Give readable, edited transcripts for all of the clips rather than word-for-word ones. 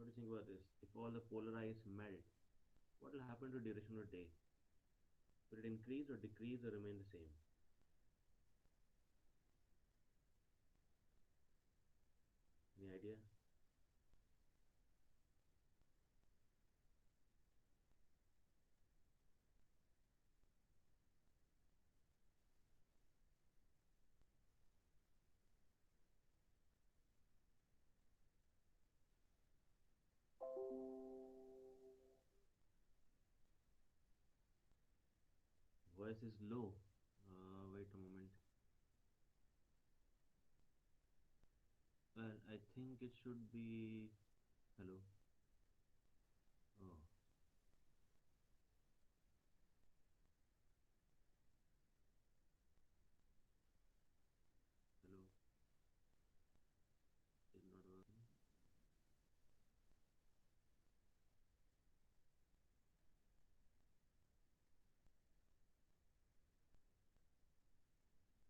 What do you think about this? If all the polar ice melt, what will happen to duration of day? Will it increase or decrease or remain the same? Any idea? Voice is low. Wait a moment. Well, I think it should be. Hello. Oh, hello. Is not working.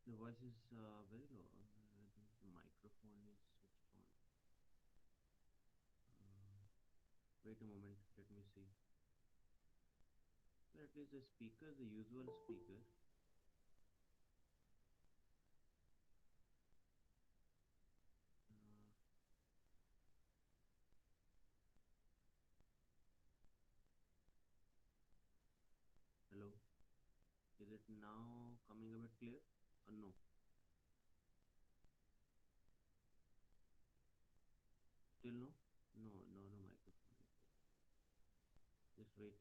The voice is very low. I think the microphone is switched on. Wait a moment. Let me see. Well, at least the speaker, the usual speaker. Uh, hello. Is it now coming a bit clear? Or no? Still no? No, no, no microphone. Just wait.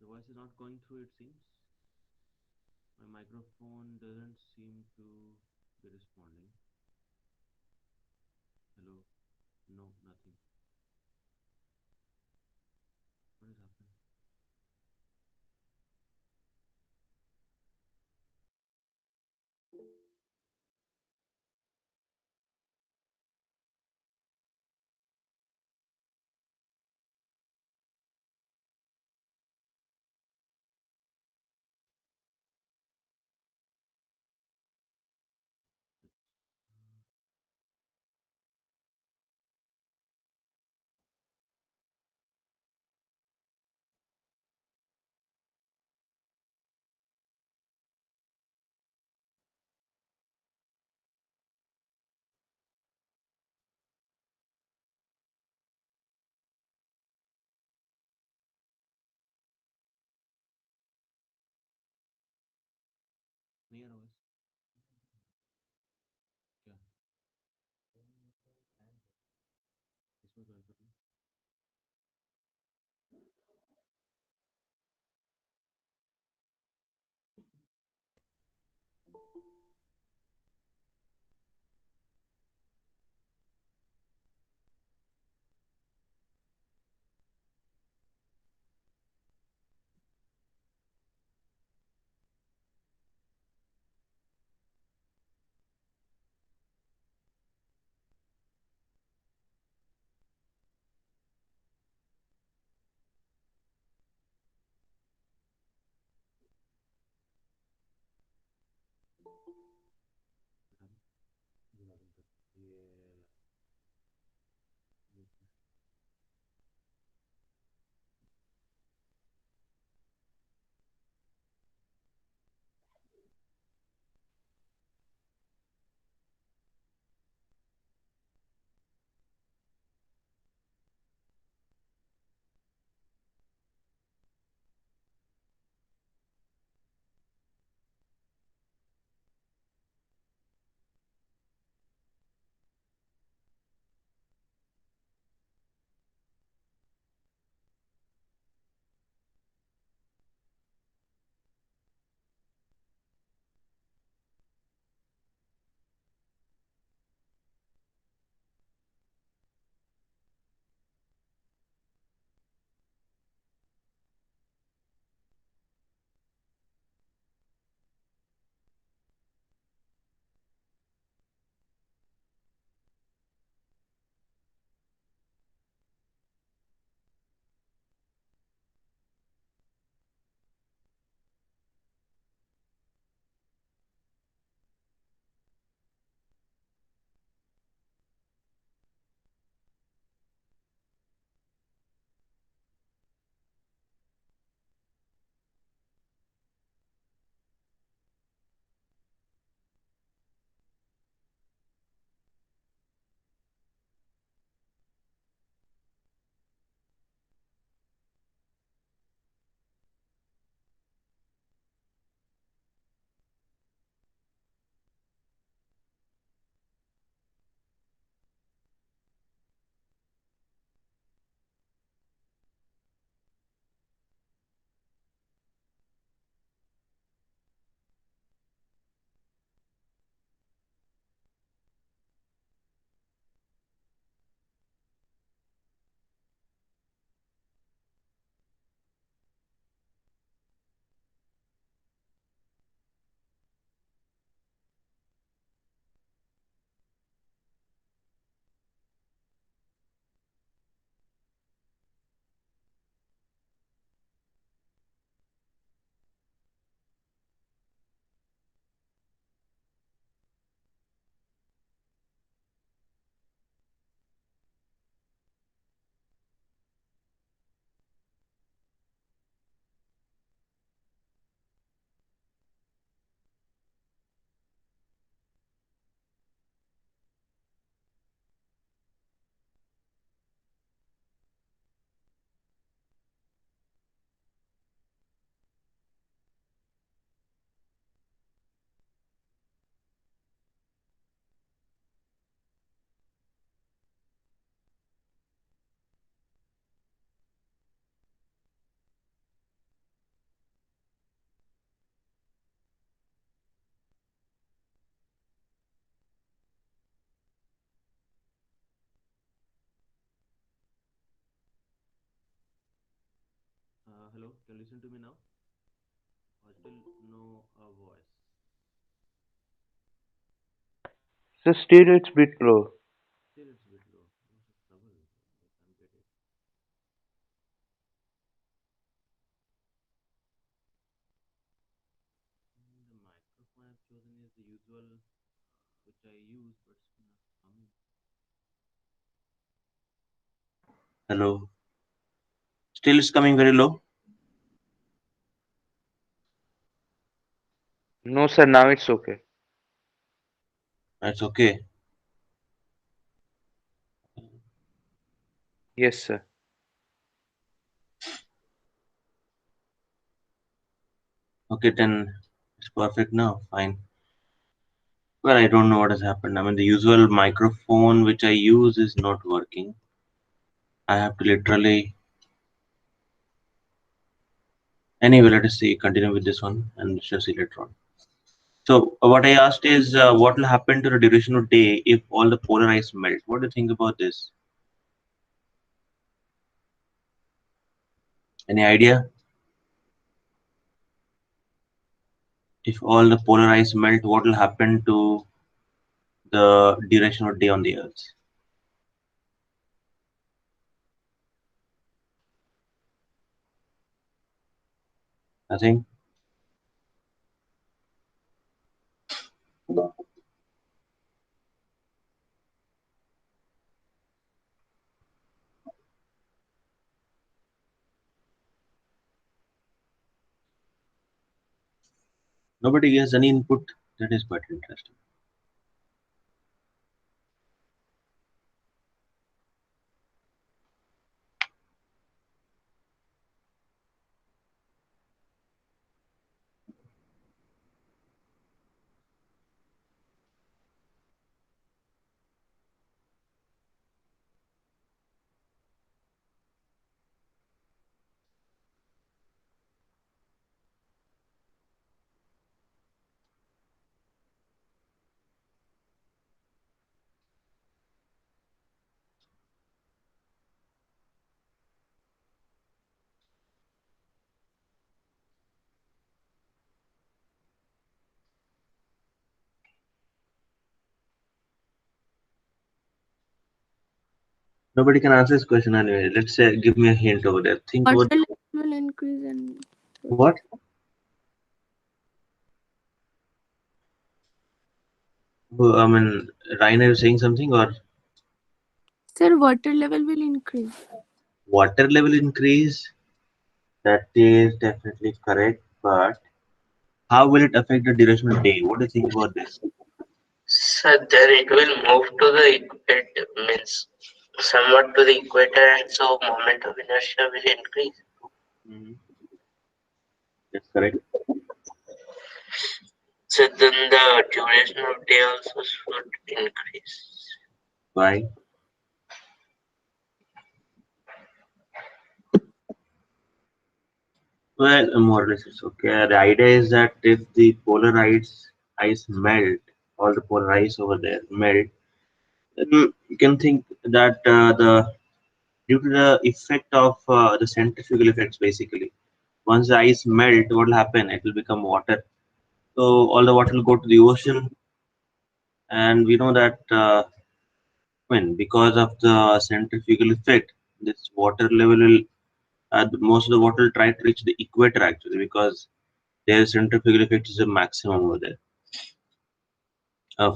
The voice is not going through, it seems. My microphone doesn't seem to be responding. Hello? No, nothing. What is happening? Hello, can you listen to me now? Or still no voice? So still it's bit low. Still it's a bit low. What's the trouble? I can't get it. The microphone I've chosen is the usual which I use, but it's not coming. Hello. Still it's coming very low. No sir, now it's okay. That's okay. Yes sir. Okay, then it's perfect now. Fine. Well, I don't know what has happened. I mean, the usual microphone which I use is not working. I have to literally. Anyway, let us see. Continue with this one and shall see later on. So, what I asked is what will happen to the duration of day if all the polar ice melt? What do you think about this? Any idea? If all the polar ice melt, what will happen to the duration of day on the Earth? Nothing. Nobody gives any input. That is quite interesting. Nobody can answer this question anyway. Let's say, give me a hint over there. Think Water about level will increase and what? I mean, Ryan, are you saying something or sir, water level will increase. water level increase? That is definitely correct, but how will it affect the duration of day? What do you think about this? So then it will move to the equator, means somewhat to the equator, and so moment of inertia will increase. Mhm. That's correct. So then the duration of day also should increase. Why? Well, more or less it's okay. The idea is that if the polar ice melt, all the polar ice over there melt, then you can think that the due to the effect of the centrifugal effects, basically, once the ice melt, what will happen? It will become water. So all the water will go to the ocean, and we know that when because of the centrifugal effect, this water level will most of the water will try to reach the equator actually because their centrifugal effect is a maximum over there.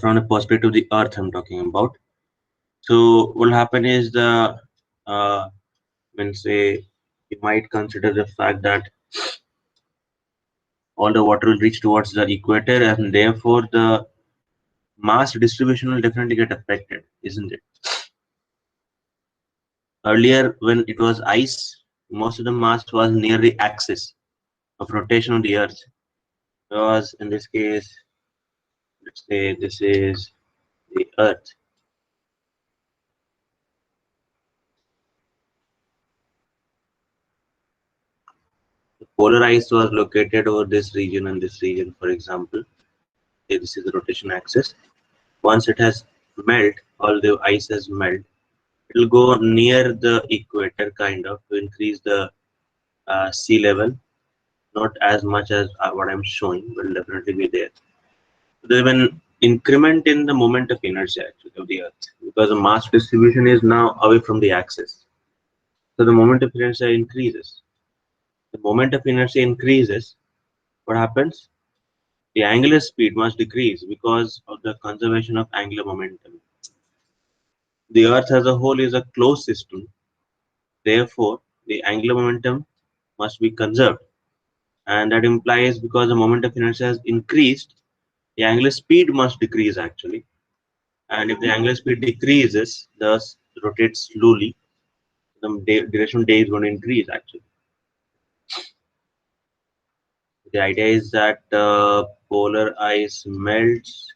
From the perspective of the Earth, I'm talking about. So what will happen is uh, when say you might consider the fact that all the water will reach towards the equator, and therefore the mass distribution will definitely get affected, isn't it? Earlier, when it was ice, most of the mass was near the axis of rotation of the Earth. Because in this case, let's say this is the Earth. The polar ice was located over this region and this region, for example. Say this is the rotation axis. Once it has melt, all the ice has melt, it will go near the equator kind of to increase the sea level, not as much as what I'm showing, but will definitely be there. There's an increment in the moment of inertia actually of the Earth because the mass distribution is now away from the axis. So the moment of inertia increases. The moment of inertia increases, what happens? The angular speed must decrease because of the conservation of angular momentum. The Earth as a whole is a closed system, therefore, the angular momentum must be conserved. And that implies because the moment of inertia has increased, the angular speed must decrease actually. And if the angular speed decreases, the Earth rotates slowly, the duration of day is going to increase actually. The idea is that polar ice melts.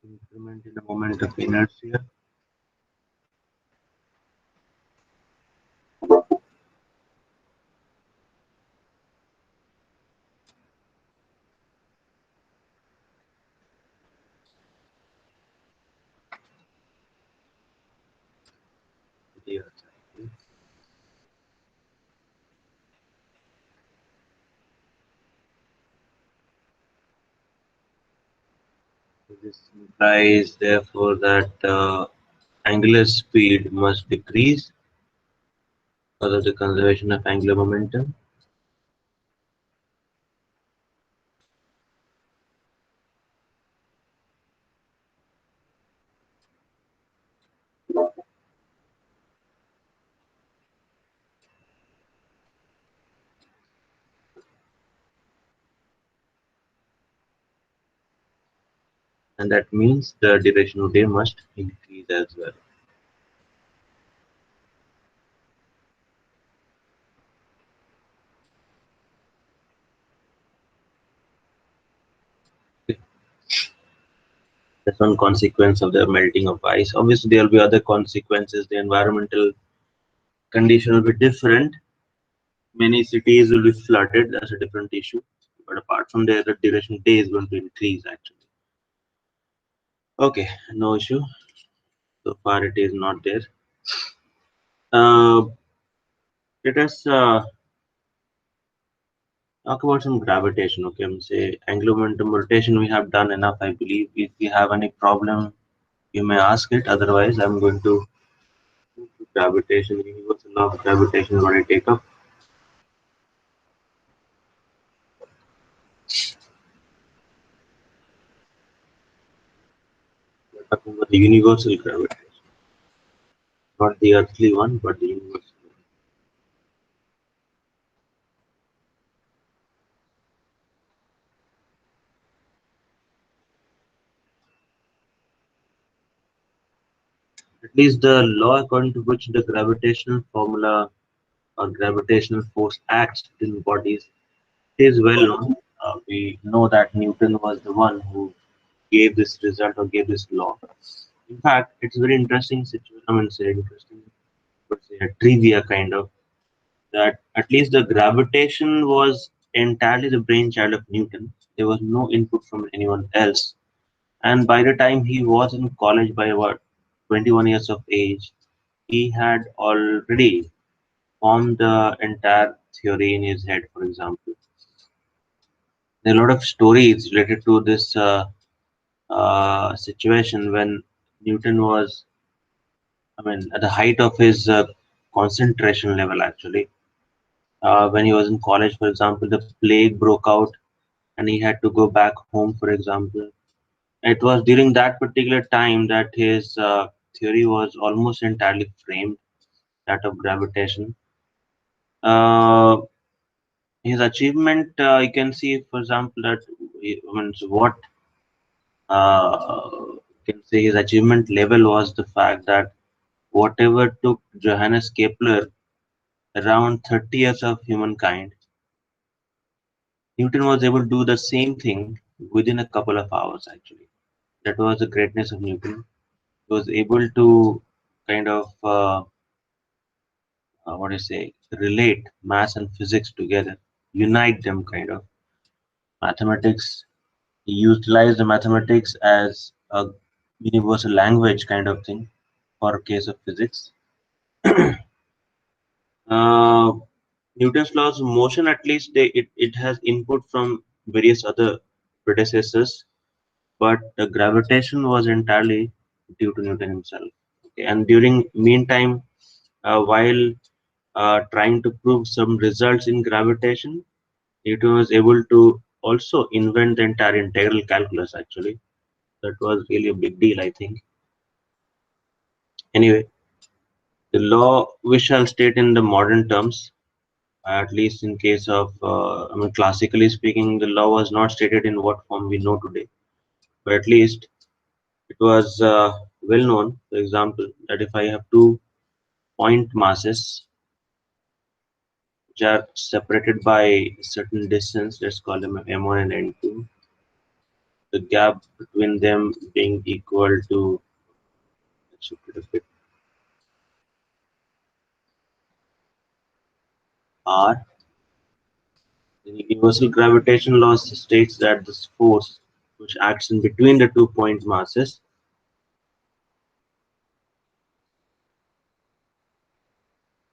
Increment in the moment of inertia. The Earth. This implies therefore that angular speed must decrease because of the conservation of angular momentum. And that means the duration of day must increase as well. Okay. That's one consequence of the melting of ice. Obviously, there will be other consequences. The environmental condition will be different. Many cities will be flooded. That's a different issue. But apart from that, the duration of day is going to increase actually. Okay, no issue. So far, it is not there. Uh, Let us talk about some gravitation. Okay, say angular momentum rotation. We have done enough, I believe. If you have any problem, you may ask it. Otherwise, I'm going to move to gravitation. Universal law of gravitation. What I take up. We're talking about the universal gravitation, not the earthly one, but the universal one. At least the law according to which the gravitational formula or gravitational force acts in bodies is well known. We know that Newton was the one who gave this result or gave this law. In fact, it's a very interesting situation. I mean, say interesting, but say a trivia kind of that at least the gravitation was entirely the brainchild of Newton. There was no input from anyone else. And by the time he was in college, by about 21 years of age, he had already formed the entire theory in his head. For example, there are a lot of stories related to this situation when Newton was, I mean, at the height of his concentration level, actually. When he was in college, for example, the plague broke out and he had to go back home, for example. It was during that particular time that his theory was almost entirely framed, that of gravitation. Uh, his achievement, you can see, for example, that I mean, so what uh, can say his achievement level was the fact that whatever took Johannes Kepler around 30 years of humankind, Newton was able to do the same thing within a couple of hours actually. That was the greatness of Newton. He was able to kind of what do you say, relate math and physics together, unite them kind of. Mathematics, he utilized the mathematics as a universal language kind of thing for a case of physics. uh, Newton's laws of motion, at least it has input from various other predecessors, but the gravitation was entirely due to Newton himself. Okay. And during meantime, while trying to prove some results in gravitation, Newton was able to also invent the entire integral calculus actually. That was really a big deal, I think. Anyway, the law we shall state in the modern terms, at least in case of, I mean, classically speaking, the law was not stated in what form we know today, but at least it was well known, for example, that if I have two point masses which are separated by a certain distance, let's call them m1 and n2, the gap between them being equal to, let's put a bit, r. The universal gravitation law states that this force which acts in between the 2 point masses,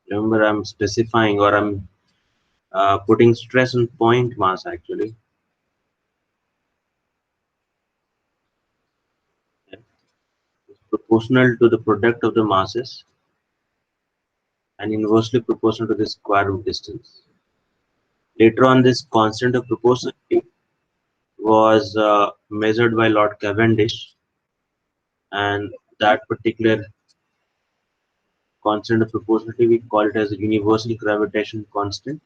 remember I'm specifying or I'm putting stress on point mass actually, is proportional to the product of the masses and inversely proportional to the square root distance. Later on, this constant of proportionality was measured by Lord Cavendish, and that particular constant of proportionality we call it as a universal gravitation constant.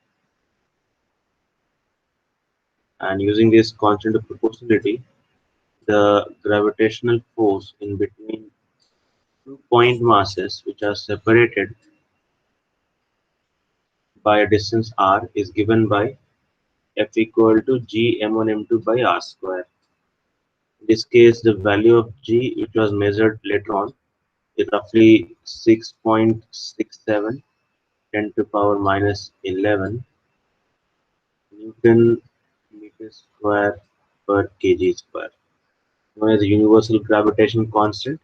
And using this constant of proportionality, the gravitational force in between 2 point masses which are separated by a distance r is given by F equal to g m1 m2 by r square. In this case, the value of g, which was measured later on, is roughly 6.67 10 to the power minus 11 Newton meter square per kg square, known as the universal gravitation constant.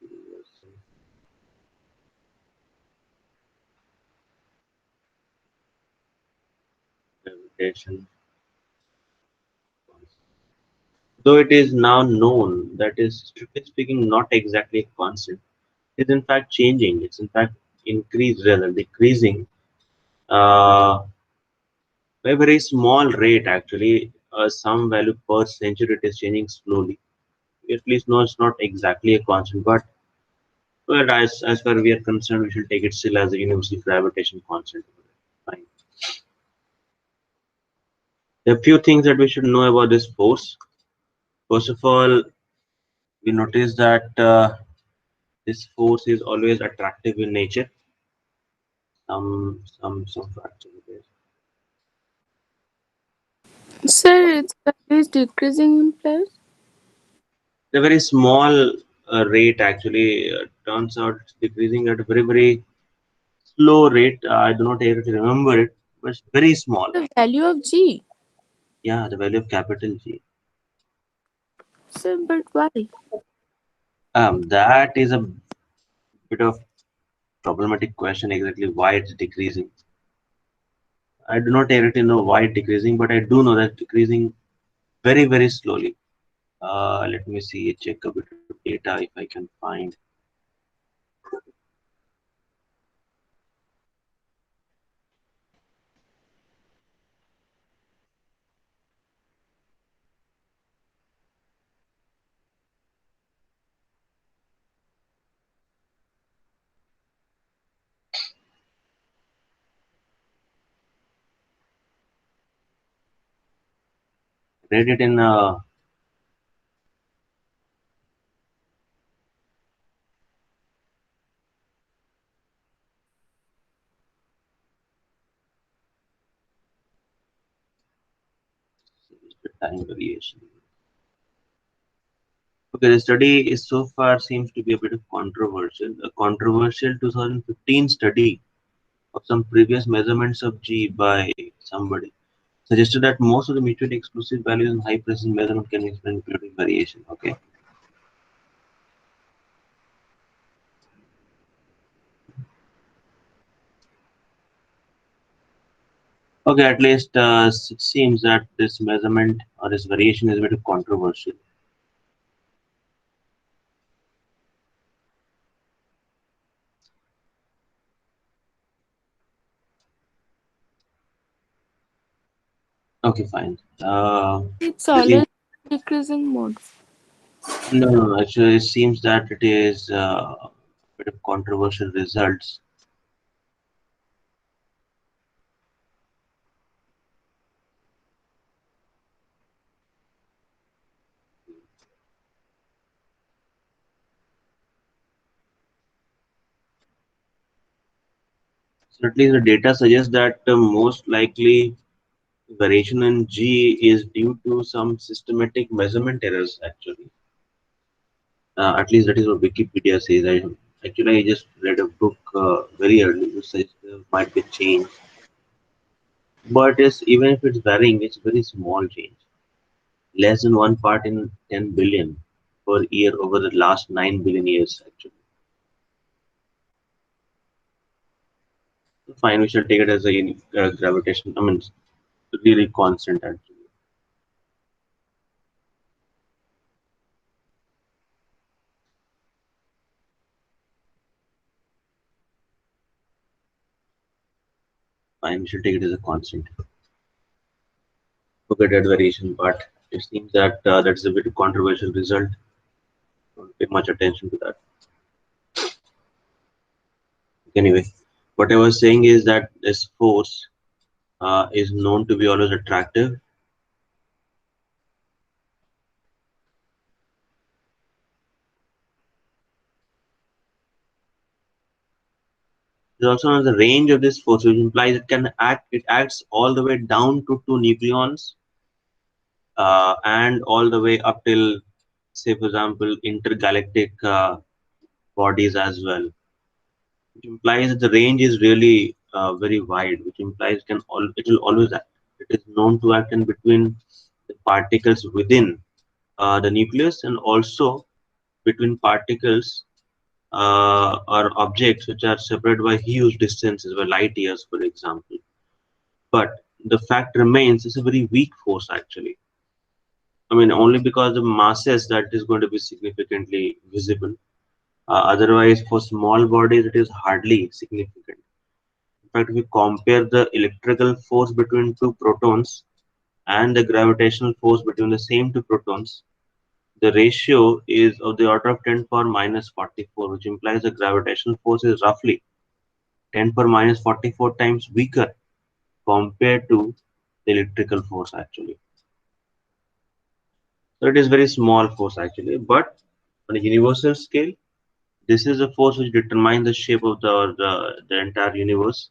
Universal gravitation constant. Though it is now known that is strictly speaking not exactly a constant, it is in fact changing. It's in fact increased rather decreasing uh, by a very small rate actually. Some value per century it is changing slowly. At least no, it's not exactly a constant, but well, as far we are concerned, we should take it still as a universal gravitation constant. Fine. There are a few things that we should know about this force. First of all, we notice that this force is always attractive in nature. Some facts over there. Sir, its value is decreasing in place. It's a very small rate actually. Turns out it's decreasing at a very slow rate. I do not able to remember it, but it's very small. The value of G. Yeah, the value of capital G. Sir, but why? That is a bit of problematic question. Exactly why it's decreasing. I do not exactly know why it's decreasing, but I do know that it's decreasing very slowly. Let me see, check a bit of data if I can find. read it in time variation. Okay, the study is so far seems to be a bit of controversial. A controversial 2015 study of some previous measurements of G by somebody suggested that most of the mutually exclusive values in high precision measurement can be explained including variation. Okay. Okay, at least it seems that this measurement or this variation is a bit controversial. Okay, fine. It's Seems, always decreasing modes. no, no, actually, it seems that it is a bit of controversial results. So at least the data suggests that most likely variation in G is due to some systematic measurement errors. Actually, at least that is what Wikipedia says. I just read a book very early which says there might be change, but it's, even if it's varying, it's very small change, less than one part in 10 billion per year over the last 9 billion years. Actually, so fine, we shall take it as a gravitation. I mean, really constant. Actually, fine, we shall take it as a constant. Look at that variation part. It seems that that's a bit controversial result. Don't pay much attention to that. Anyway, what I was saying is that this force is known to be always attractive. There's also another range of this force, which implies it acts all the way down to two nucleons and all the way up till, say, for example, intergalactic bodies as well, which implies that the range is really very wide, which implies it will always act. It is known to act in between the particles within the nucleus and also between particles or objects which are separated by huge distances, by light years, for example. But the fact remains, it's a very weak force actually. I mean, only because the masses that is going to be significantly visible. Otherwise, for small bodies, it is hardly significant. In fact, if we compare the electrical force between two protons and the gravitational force between the same two protons, the ratio is of the order of 10 power minus 44, which implies the gravitational force is roughly 10 power minus 44 times weaker compared to the electrical force actually. So it is very small force actually, but on a universal scale, this is a force which determines the shape of the entire universe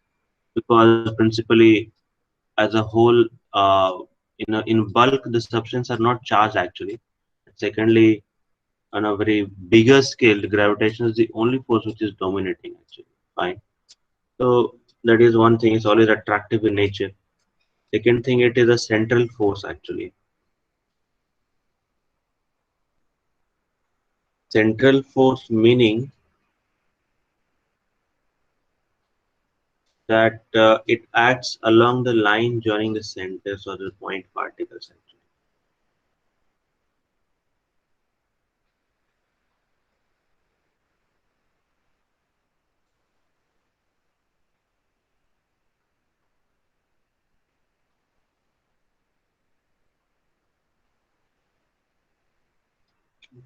because principally as a whole, in bulk, the substances are not charged actually. Secondly, on a very bigger scale, the gravitation is the only force which is dominating actually. Fine. So that is one thing. It's always attractive in nature. Second thing, it is a central force actually. Central force meaning that it acts along the line joining the centers or the point particles actually.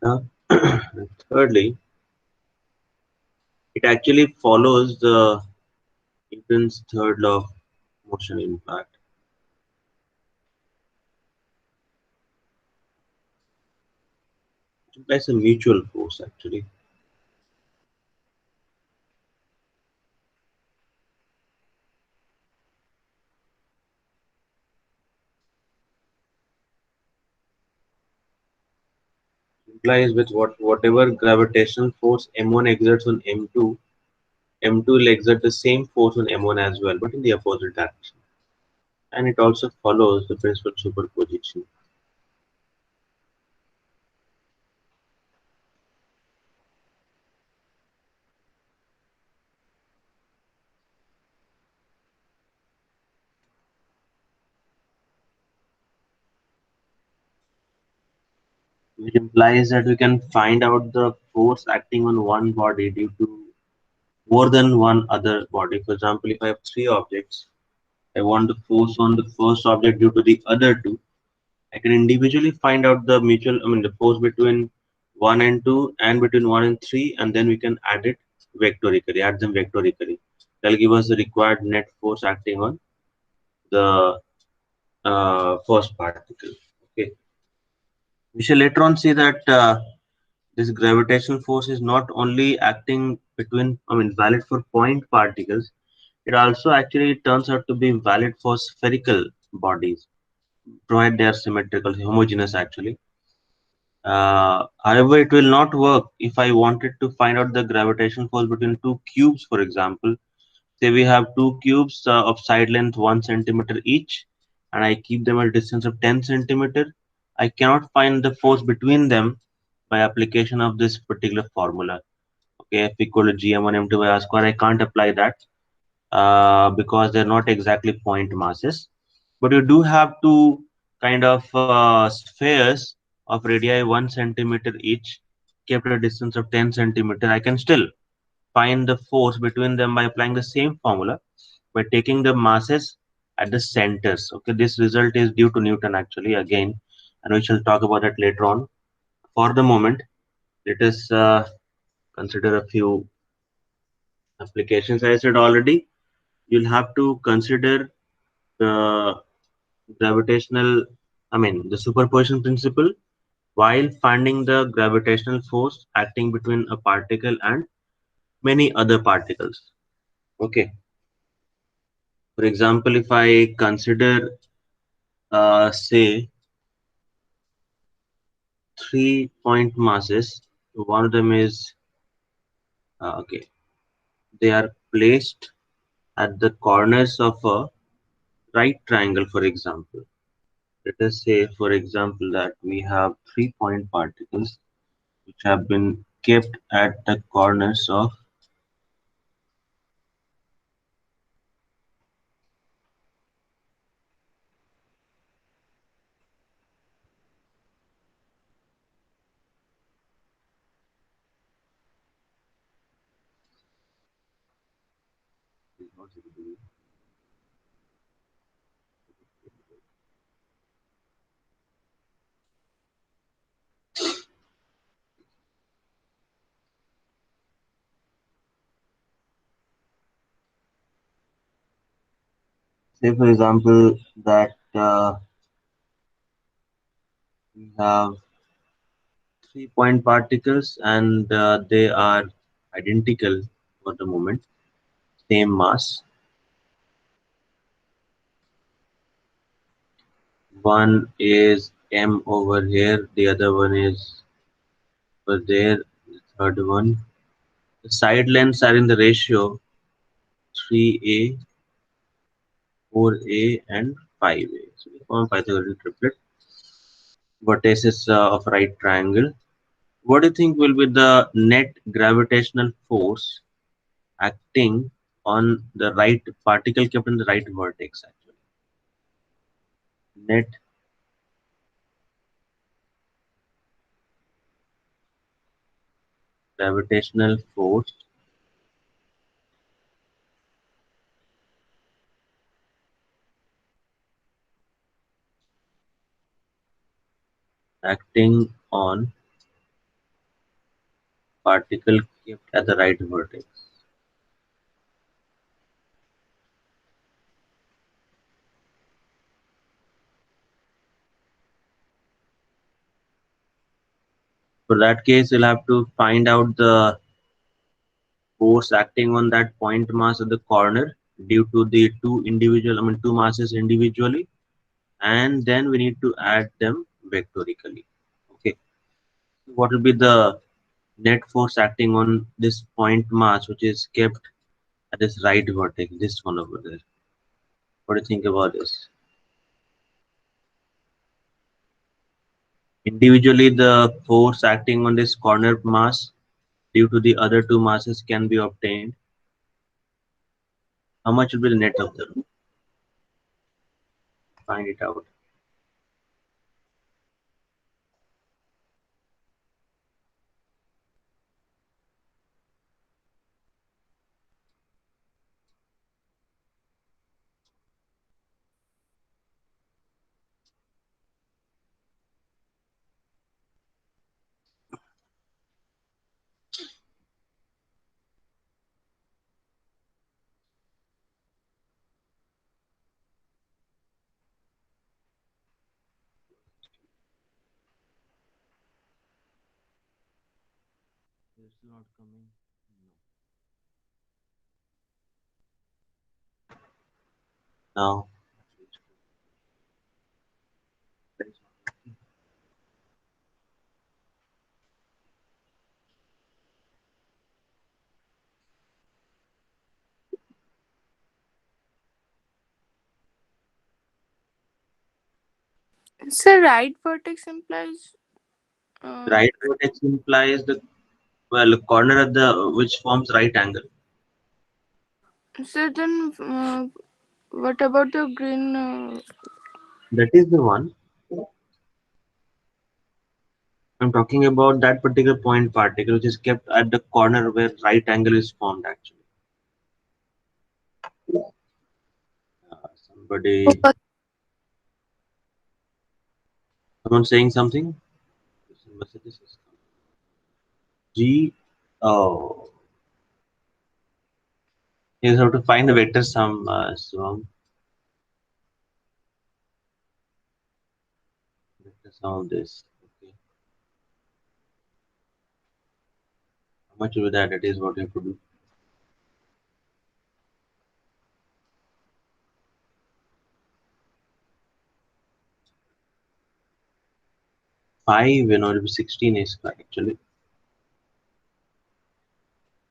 Uh, thirdly, it actually follows the Newton's third law of motion impact. implies a mutual force actually. Implies with whatever gravitational force M1 exerts on M2, M2 will exert the same force on M1 as well, but in the opposite direction. And it also follows the principle of superposition. Which implies that we can find out the force acting on one body due to more than one other body. For example, if I have three objects, I want the force on the first object due to the other two. I can individually find out the mutual, I mean, the force between 1 and 2 and between 1 and 3, and then we can add it vectorically, add them vectorically. That'll give us the required net force acting on the first particle. Okay. We shall later on see that this gravitational force is not only acting between, I mean, valid for point particles, it also actually turns out to be valid for spherical bodies, provided they are symmetrical, homogeneous actually. However, it will not work if I wanted to find out the gravitational force between two cubes, for example. Say we have two cubes of side length 1 centimeter each, and I keep them at a distance of 10 centimeter. I cannot find the force between them by application of this particular formula. Okay, F equal to gm1 m2 by r square. I can't apply that because they're not exactly point masses. But you do have two kind of spheres of radii 1 centimeter each, kept at a distance of 10 centimeter. I can still find the force between them by applying the same formula by taking the masses at the centers. Okay, this result is due to Newton actually again, and we shall talk about that later on. For the moment, let us consider a few applications. As I said already, you'll have to consider the gravitational, I mean, the superposition principle while finding the gravitational force acting between a particle and many other particles. Okay. For example, if I consider, say, 3 point masses, one of them is, okay, they are placed at the corners of a right triangle, for example. Let us say, for example, that we have 3 point particles which have been kept at the corners of say for example that we have 3 point particles and they are identical for the moment, same mass. One is m over here, the other one is over there, the third one. The side lengths are in the ratio 3a, 4a, and 5a. So we form Pythagorean triplet. Vertices of right triangle. What do you think will be the net gravitational force acting on the right particle kept in the right vertex actually? Net gravitational force acting on particle kept at the right vertex. For that case, you'll have to find out the force acting on that point mass at the corner due to the two masses individually, and then we need to add them vectorically. Okay, what will be the net force acting on this point mass which is kept at this right vertex, this one over there? What do you think about this? Individually, the force acting on this corner mass due to the other two masses can be obtained. How much will be the net of them? Find it out. They're still not coming. No. Now, Sir, right vertex implies. Uh, right vertex implies the corner at the which forms right angle. sir, then what about the green? That is the one I'm talking about. That particular point particle which is kept at the corner where right angle is formed. Actually, somebody, What- someone saying something. G. Oh, here's how to find the vector sum. Vector sum of this. Okay, how much of that? It is what you have to do. 5, it will be 16 is actually.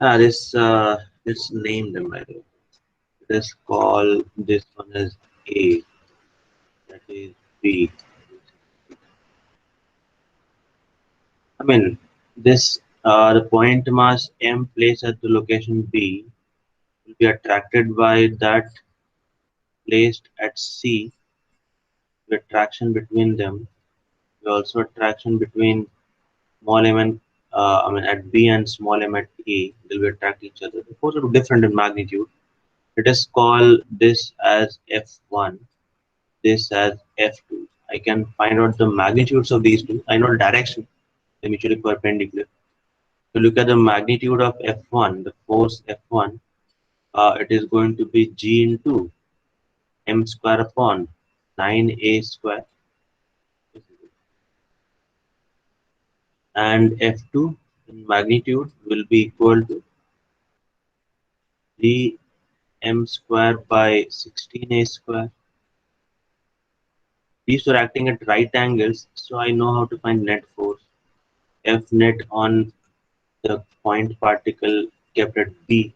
This let's name them by the way. Let's call this one as A. That is B. I mean, this the point mass M placed at the location B will be attracted by that placed at C. The attraction between them. Also attraction between small m and at B and small m at A. They will attract each other. The force will be different in magnitude. Let us call this as F1, this as F2. I can find out the magnitudes of these two. I know the direction, they're mutually perpendicular. So look at the magnitude of F1, the force F1, it is going to be G into m square upon 9a square, and F2 in magnitude will be equal to G m square by 16a square. These are acting at right angles, so I know how to find net force. F net on the point particle kept at B,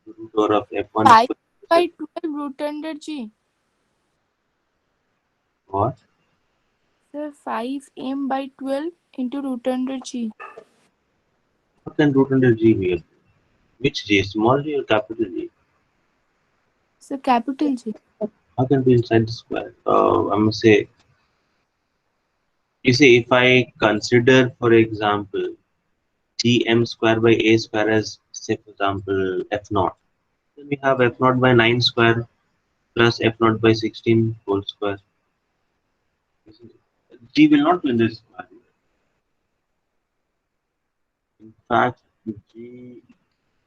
the root over of F1 5 square. by 12 root under G. What? Sir, 5m by 12 into root under G. What can root under G be? Which G? Small G or capital G? Sir, capital G. How can be inside the square? I'm gonna say, you see, if I consider, for example, Gm square by a square as, say, for example, F naught, then we have F naught by 9 square plus F naught by 16 whole square. G will not be in this square. In fact, G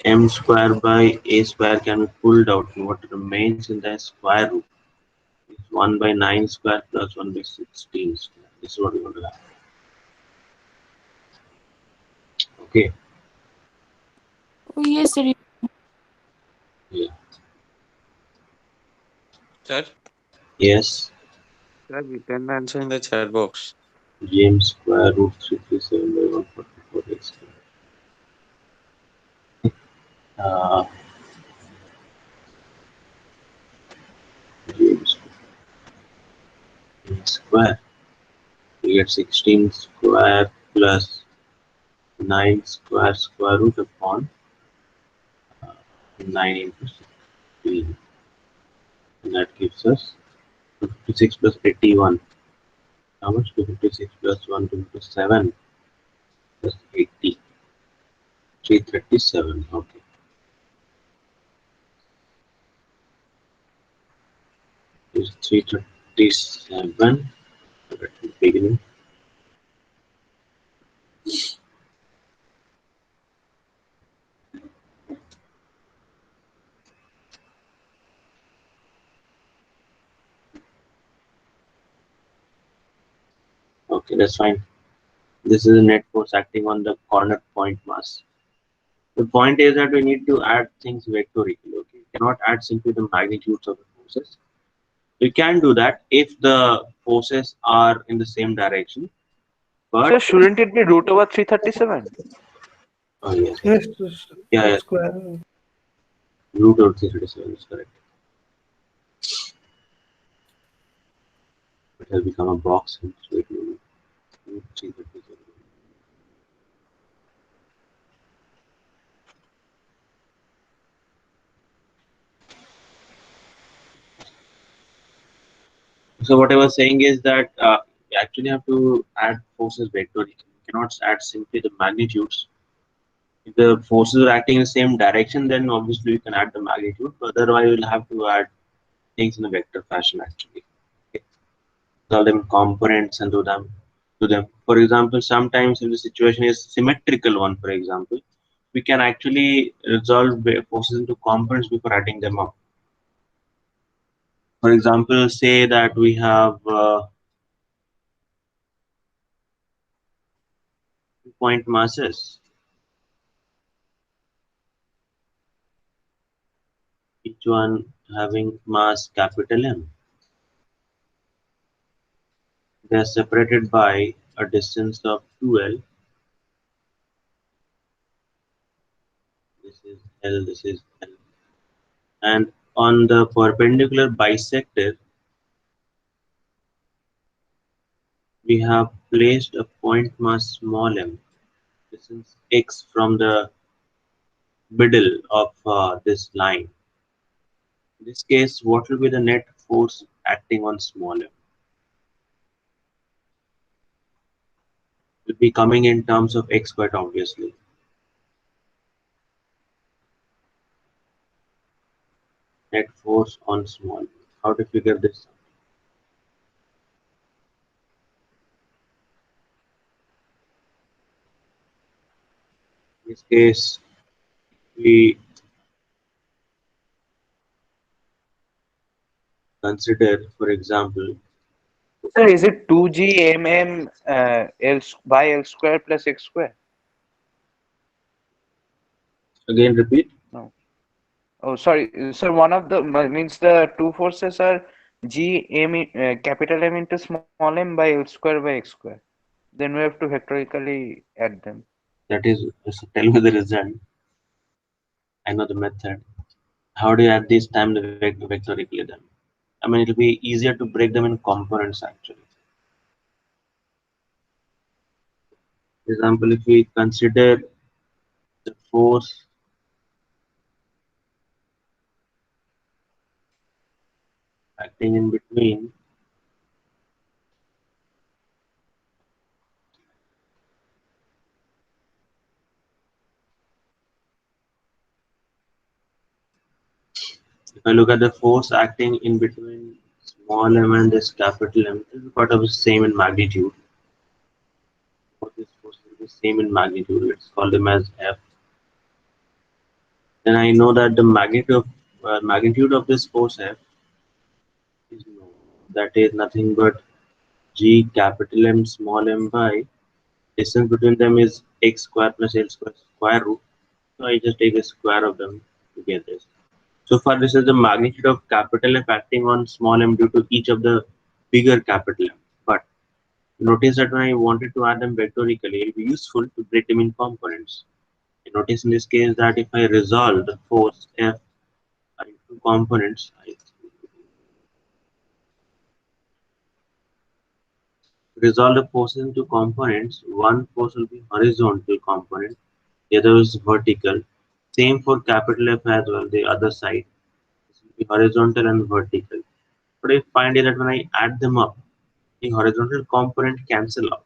m square by a square can be pulled out, and what remains in the square root is 1 by 9 square plus 1 by 16 square. This is what we want to have. Okay. Oh, yes, sir. Yeah. Sir, Yes. sir, we can answer in the chat box. James square root 337 by 144 x square. Uh, James square. We get 16 square plus 9 square square root upon 9 into 16. And that gives us 256 plus 81. How much? 256 plus 1, 257 plus 80. 337. Okay. Is 337 at the beginning. Okay, that's fine. This is a net force acting on the corner point mass. The point is that we need to add things vectorically. Okay, you cannot add simply the magnitudes of the forces. You can do that if the forces are in the same direction. But So shouldn't it be root over 337? oh yes, yes, Yes, yeah, yeah. square. Root over 337 is correct. It has become a box. So it will be root 337. So what I was saying is that you actually have to add forces vectorically. You cannot add simply the magnitudes. If the forces are acting in the same direction, then obviously you can add the magnitude. But otherwise, you'll have to add things in a vector fashion actually. Okay. Solve them in components and do them. For example, sometimes if the situation is symmetrical one, for example, we can actually resolve forces into components before adding them up. For example, say that we have 2 point masses, each one having mass capital M. They are separated by a distance of 2L. This is L, this is L. And on the perpendicular bisector, we have placed a point mass small m, distance x from the middle of this line. In this case, what will be the net force acting on small m? Will be coming in terms of x quite obviously. Net force on small m. How to figure this out? In this case, we consider, for example, Sir, is it 2gmm by L square plus x square? again repeat. No. Oh, sorry. Sir, one of the means the two forces are capital M into small m by L square by x square. Then we have to vectorically add them. That is, so tell me the result. I know the method. How do you add this time the vectorically them? I mean, it'll be easier to break them in components actually. For example, if we consider the force acting in between if I look at the force acting in between small m and this capital M, it is part of the same in magnitude. For this force will be same in magnitude. Let's call them as F. Then I know that the magnitude of this force F is known. That is nothing but G capital M small m by Distance between them is x square plus L square square root. So I just take the square of them to get this. So far, this is the magnitude of capital F acting on small m due to each of the bigger capital M. But notice that when I wanted to add them vectorically, it will be useful to break them in components. You notice in this case that if I resolve the force F into components, I resolve the forces into components. One force will be horizontal component, the other is vertical. Same for capital F as well, the other side. This will be horizontal and vertical. But I find that when I add them up, the horizontal component cancel out.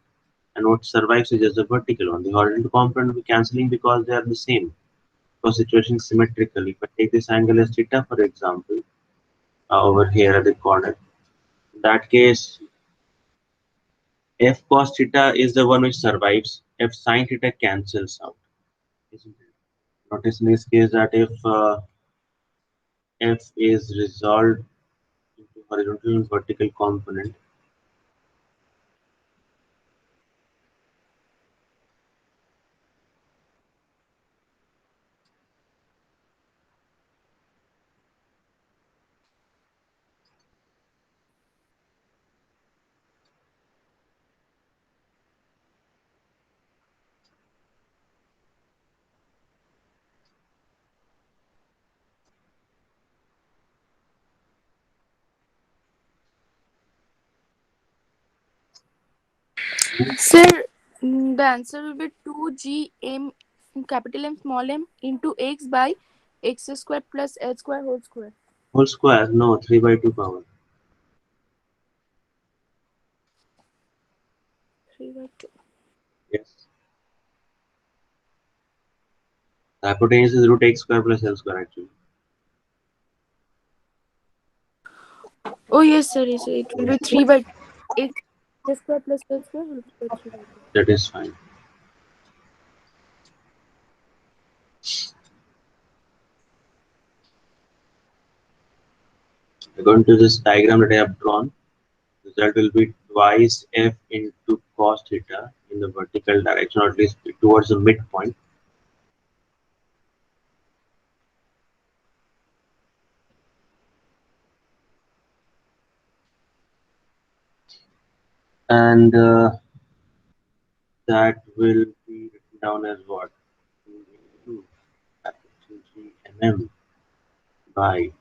And what survives is just the vertical one. The horizontal component will be cancelling because they are the same. For situation symmetrical, if I take this angle as theta, for example, over here at the corner, in that case, f cos theta is the one which survives. F sin theta cancels out, isn't it? Notice in this case that if f is resolved into horizontal and vertical component, Sir, the answer will be 2 gm capital M small m into x by x square plus h square whole square. whole square, no, 3 by 2 power. 3/2. Yes. The hypotenuse is root x square plus L square actually. Oh yes, sir. Yes, sir. It will be Yes, 3/2. X square plus h square will be 3/2. that is fine. According to this diagram that I have drawn, result will be twice f into cos theta in the vertical direction, or at least towards the midpoint. And that will be written down as what? 2 into capital G mm by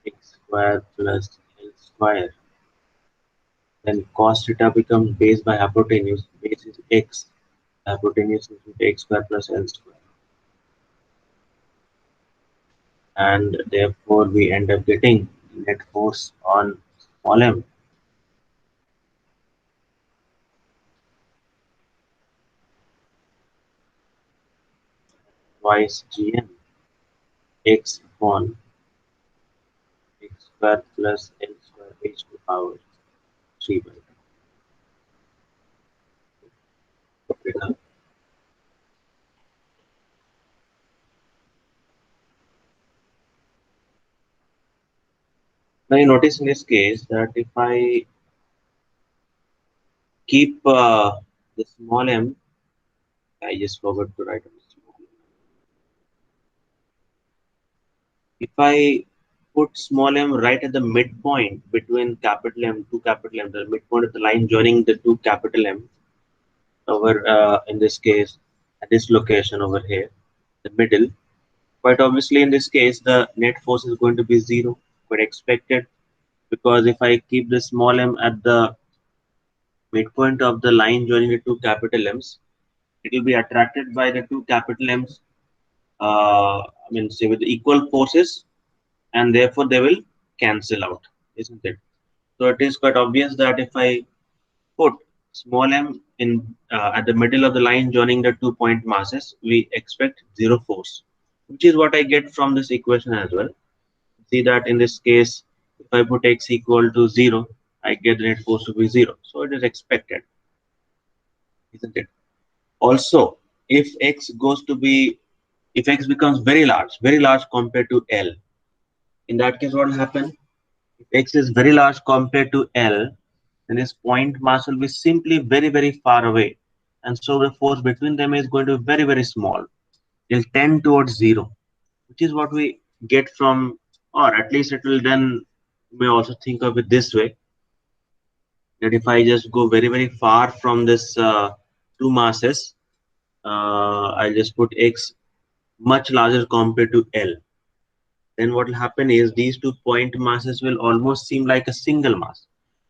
x square plus L square. Then cos theta becomes base by hypotenuse. Base is x. Hypotenuse is x square plus L square. And therefore we end up getting net force on small m twice gm x upon x square plus L square h to the power 3 by 2. Now you notice in this case that if I keep the small m, I just forgot to write on the small m. If I put small m right at the midpoint between capital M, two capital M, the midpoint of the line joining the two capital M over in this case at this location over here, the middle. Quite obviously, in this case, the net force is going to be zero, but expected, because if I keep the small m at the midpoint of the line joining the two capital M's, it will be attracted by the two capital M's, I mean, say with equal forces, and therefore they will cancel out, isn't it? So it is quite obvious that if I put small m in at the middle of the line joining the 2 point masses, we expect zero force, which is what I get from this equation as well. See that in this case, if I put x equal to 0, I get the net force to be 0. So it is expected, isn't it? Also, if x goes to be, if x becomes very large compared to L, in that case, what will happen? If x is very large compared to L, then this point mass will be simply very far away. and so the force between them is going to be very, very small. They'll tend towards zero, which is what we get from, or at least it will then, you may also think of it this way, that if I just go very, very far from this two masses, I'll just put x much larger compared to L. Then what will happen is these two point masses will almost seem like a single mass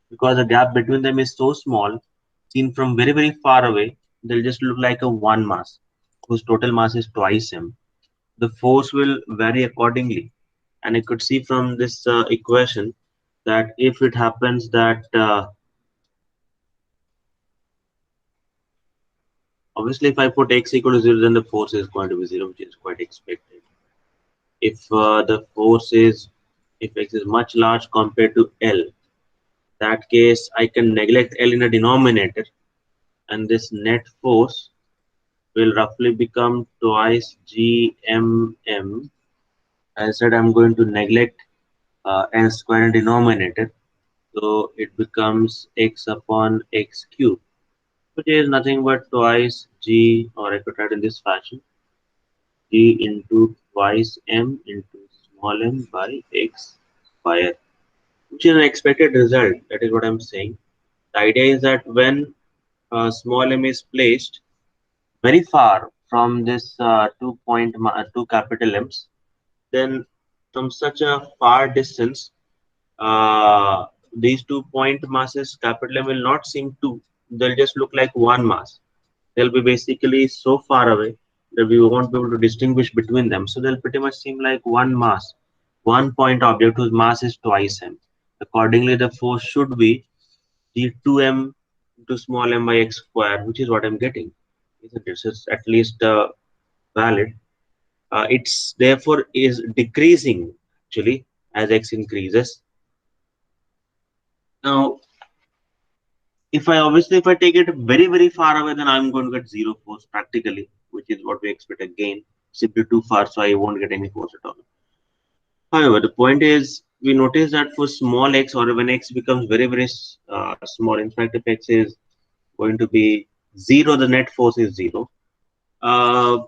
because the gap between them is so small. Seen from very, very far away, they'll just look like a one mass whose total mass is twice m. The force will vary accordingly. And I could see from this equation that if it happens that obviously if I put x equal to 0, then the force is going to be 0, which is quite expected. If the force is, if x is much large compared to L, that case I can neglect L in a denominator, and this net force will roughly become twice GMM. As I said, I'm going to neglect L square in denominator, so it becomes x upon x cube, which is nothing but twice G, or I could write in this fashion, G into twice m into small m by x square, which is an expected result. That is what I'm saying. The idea is that when small m is placed very far from this two capital M's, then from such a far distance, these 2 point masses, capital M, will not seem two. They'll just look like one mass. They'll be basically so far away that we won't be able to distinguish between them. So they'll pretty much seem like one mass, 1 point object whose mass is twice m. Accordingly, the force should be the 2m into small m by x square, which is what I'm getting. Isn't it? So it's at least valid. It's therefore is decreasing actually as x increases. Now, if I take it very, very far away, then I'm going to get zero force practically, which is what we expect again. Simply too far, so I won't get any force at all. However, the point is, we notice that for small x, or when x becomes very, very small, in fact, if x is going to be zero, the net force is zero.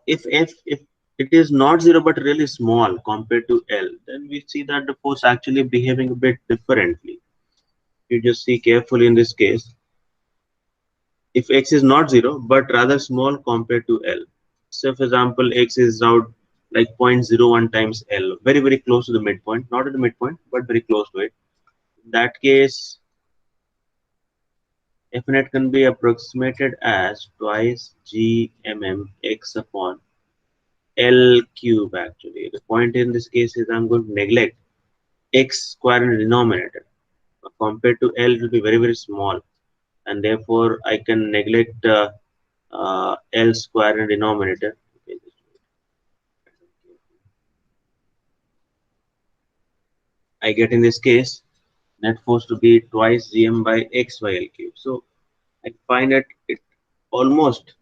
If it is not zero but really small compared to L, then we see that the force actually behaving a bit differently. You just see carefully in this case, if x is not 0 but rather small compared to L. So for example, x is out like 0.01 times L, very, very close to the midpoint, not at the midpoint, but very close to it. In that case, F net can be approximated as twice GMM x upon L cube actually. The point in this case is I'm going to neglect x square in the denominator. Compared to L, it will be very, very small, and therefore I can neglect L square in the denominator. Okay, I get in this case net force to be twice Gm by x by L cube. So I find that it almost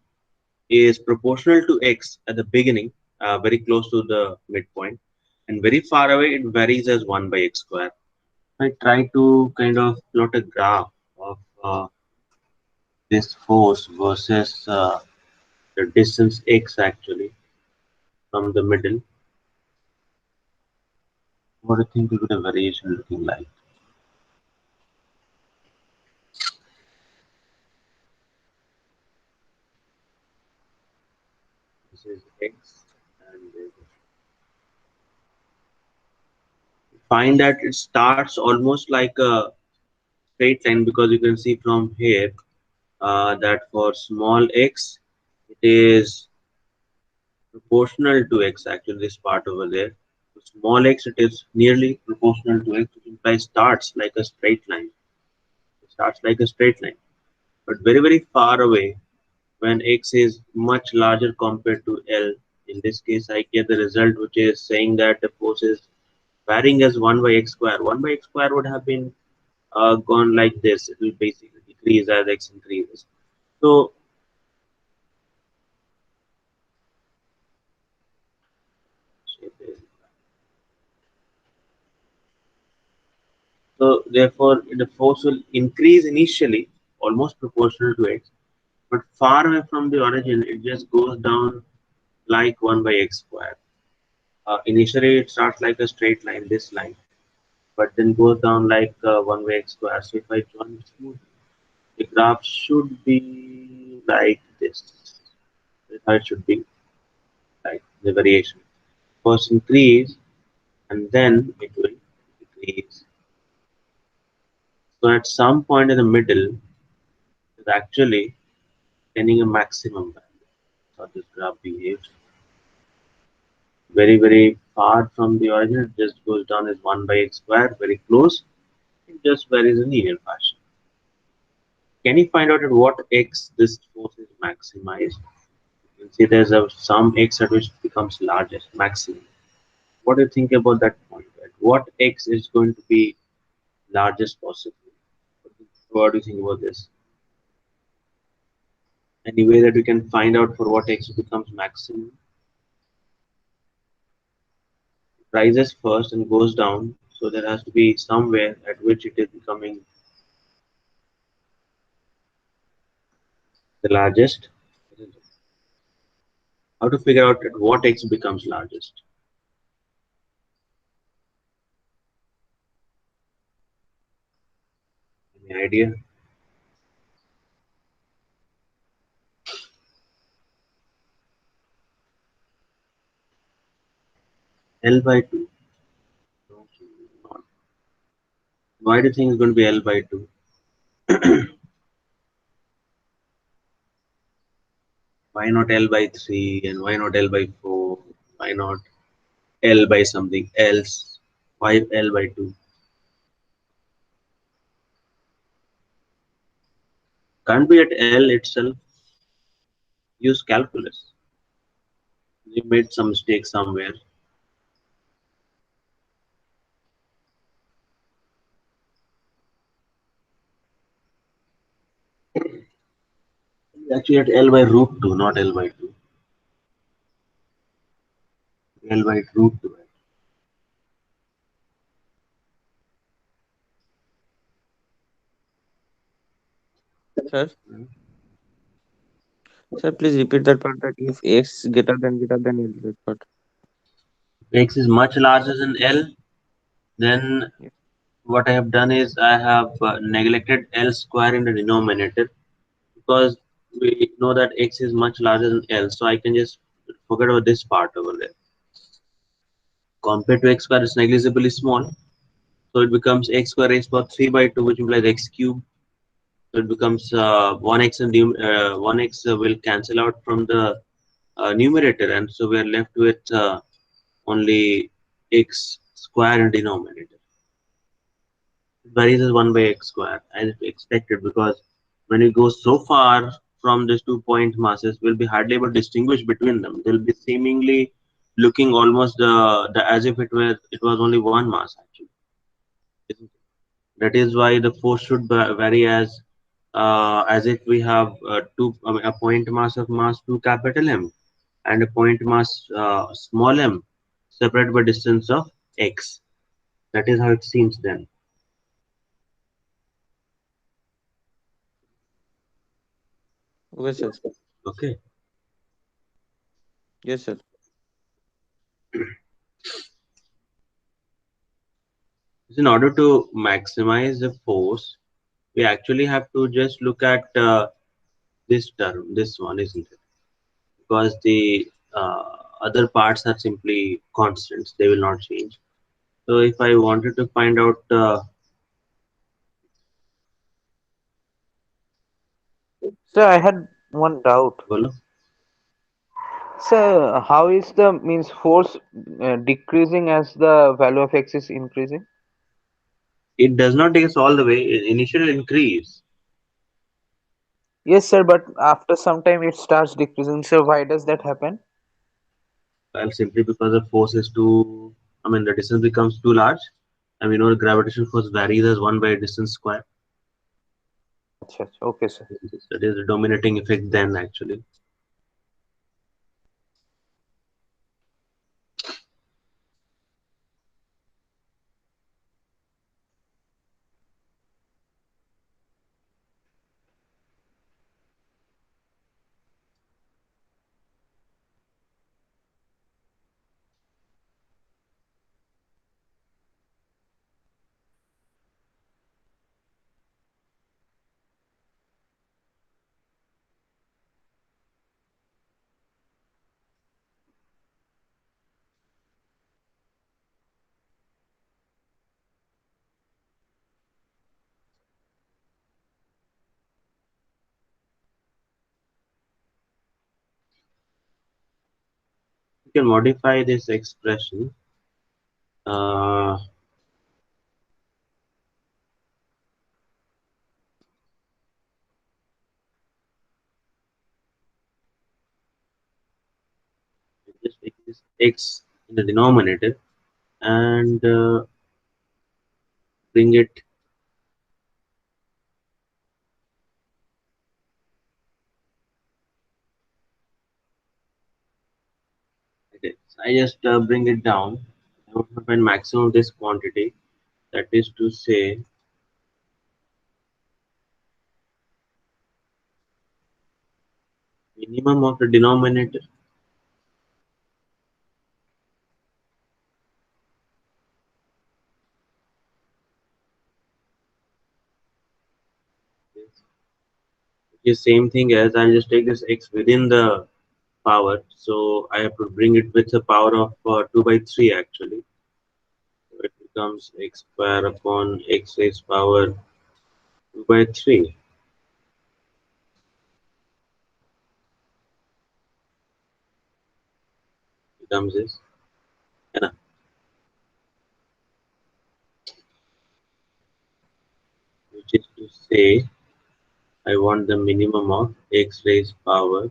is proportional to x at the beginning, very close to the midpoint, and very far away it varies as 1 by x square. I try to kind of plot a graph of this force versus the distance x actually from the middle. What do you think will be the variation looking like? This is x, and find that it starts almost like a straight line, because you can see from here that for small x it is proportional to x actually, this part over there. For small x it is nearly proportional to x, which implies starts like a straight line. It starts like a straight line, but very, very far away when x is much larger compared to L. In this case, I get the result which is saying that the force is varying as 1 by x square. 1 by x square would have been gone like this. It will basically decrease as x increases. So, therefore, the force will increase initially almost proportional to x. But far away from the origin, it just goes down like 1 by x square. Initially, it starts like a straight line, this line, but then goes down like 1 by x square. So if I join it smoothly, the graph should be like this. That's how it should be, like the variation. First increase, and then it will decrease. So at some point in the middle, it's actually attaining a maximum value. So this graph behaves very far from the origin. It just goes down as 1 by x square, very close. It just varies in linear fashion. Can you find out at what x this force is maximized? You can see there's some x at which it becomes largest, maximum. What do you think about that point? At what x is going to be largest possible? What do you think about this? Any way that we can find out for what x becomes maximum? Rises first and goes down, so there has to be somewhere at which it is becoming the largest. How to figure out at what x becomes largest? Any idea? L by 2. No, not. Why do you think it's going to be L by 2? Why not L by 3 and why not L by 4? Why not L by something else? Why L by 2? Can't be at L itself. Use calculus. You made some mistake somewhere. Actually at L by root 2, not L by 2. L by root 2. Sir, sir, please repeat that part that if x greater than L, that part. X is much larger than L. Then Yeah. what I have done is I have neglected L square in the denominator because we know that X is much larger than L. So I can just forget about this part over there. Compared to x square, it's negligibly small. So it becomes x square raised to power 3 by 2, which implies x cube. So it becomes 1x and 1x will cancel out from the numerator, and so we are left with only x square in denominator. It varies as 1 by x square as expected, because when you go so far from these 2 point masses, we'll be hardly able to distinguish between them. They'll be seemingly looking almost as if it was only one mass actually. That is why the force should vary as if we have a point mass of mass 2 capital M and a point mass small m separated by distance of x. That is how it seems then. Okay, sir. Okay. Yes, sir. In order to maximize the force, we actually have to just look at this term, this one, isn't it? Because the other parts are simply constants; they will not change. So if I wanted to find out So I had one doubt. well, So how is the means force decreasing as the value of x is increasing? it does not take us all the way. Initial increase. Yes, sir, but after some time it starts decreasing. So why does that happen? Well, simply because the force is too, I mean, the distance becomes too large, and we know the gravitational force varies as 1 by distance square. Acha, acha. Okay, sir. That is the dominating effect then, actually. You can modify this expression. Uh, just make this x in the denominator and bring it. Okay. So I just bring it down. I want to find maximum of this quantity. That is to say, minimum of the denominator. Is same thing as I'll just take this x within the power. So I have to bring it with a power of 2 by 3 actually. So it becomes x square upon x raised power 2 by 3 becomes this. And which is to say I want the minimum of x raised power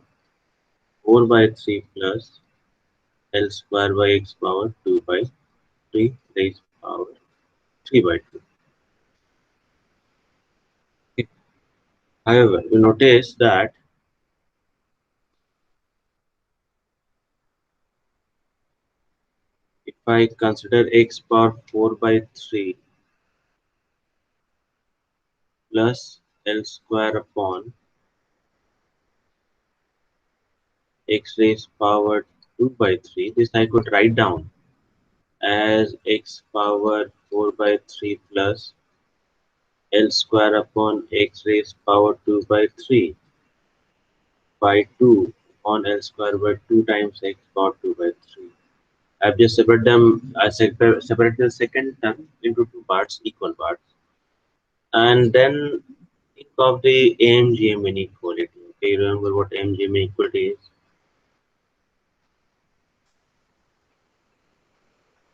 4 by 3 plus L square by x power 2 by 3 raised power 3 by 2. Okay. However, you notice that if I consider x power 4 by 3 plus L square upon x raised power 2 by 3, this I could write down as x power 4 by 3 plus L square upon x raised power 2 by 3 by 2 on L square by 2 times x power 2 by 3. I've just separated them. I separated the second term into two parts, equal parts, and then think of the AMGM inequality. Okay, you remember what AMGM inequality is?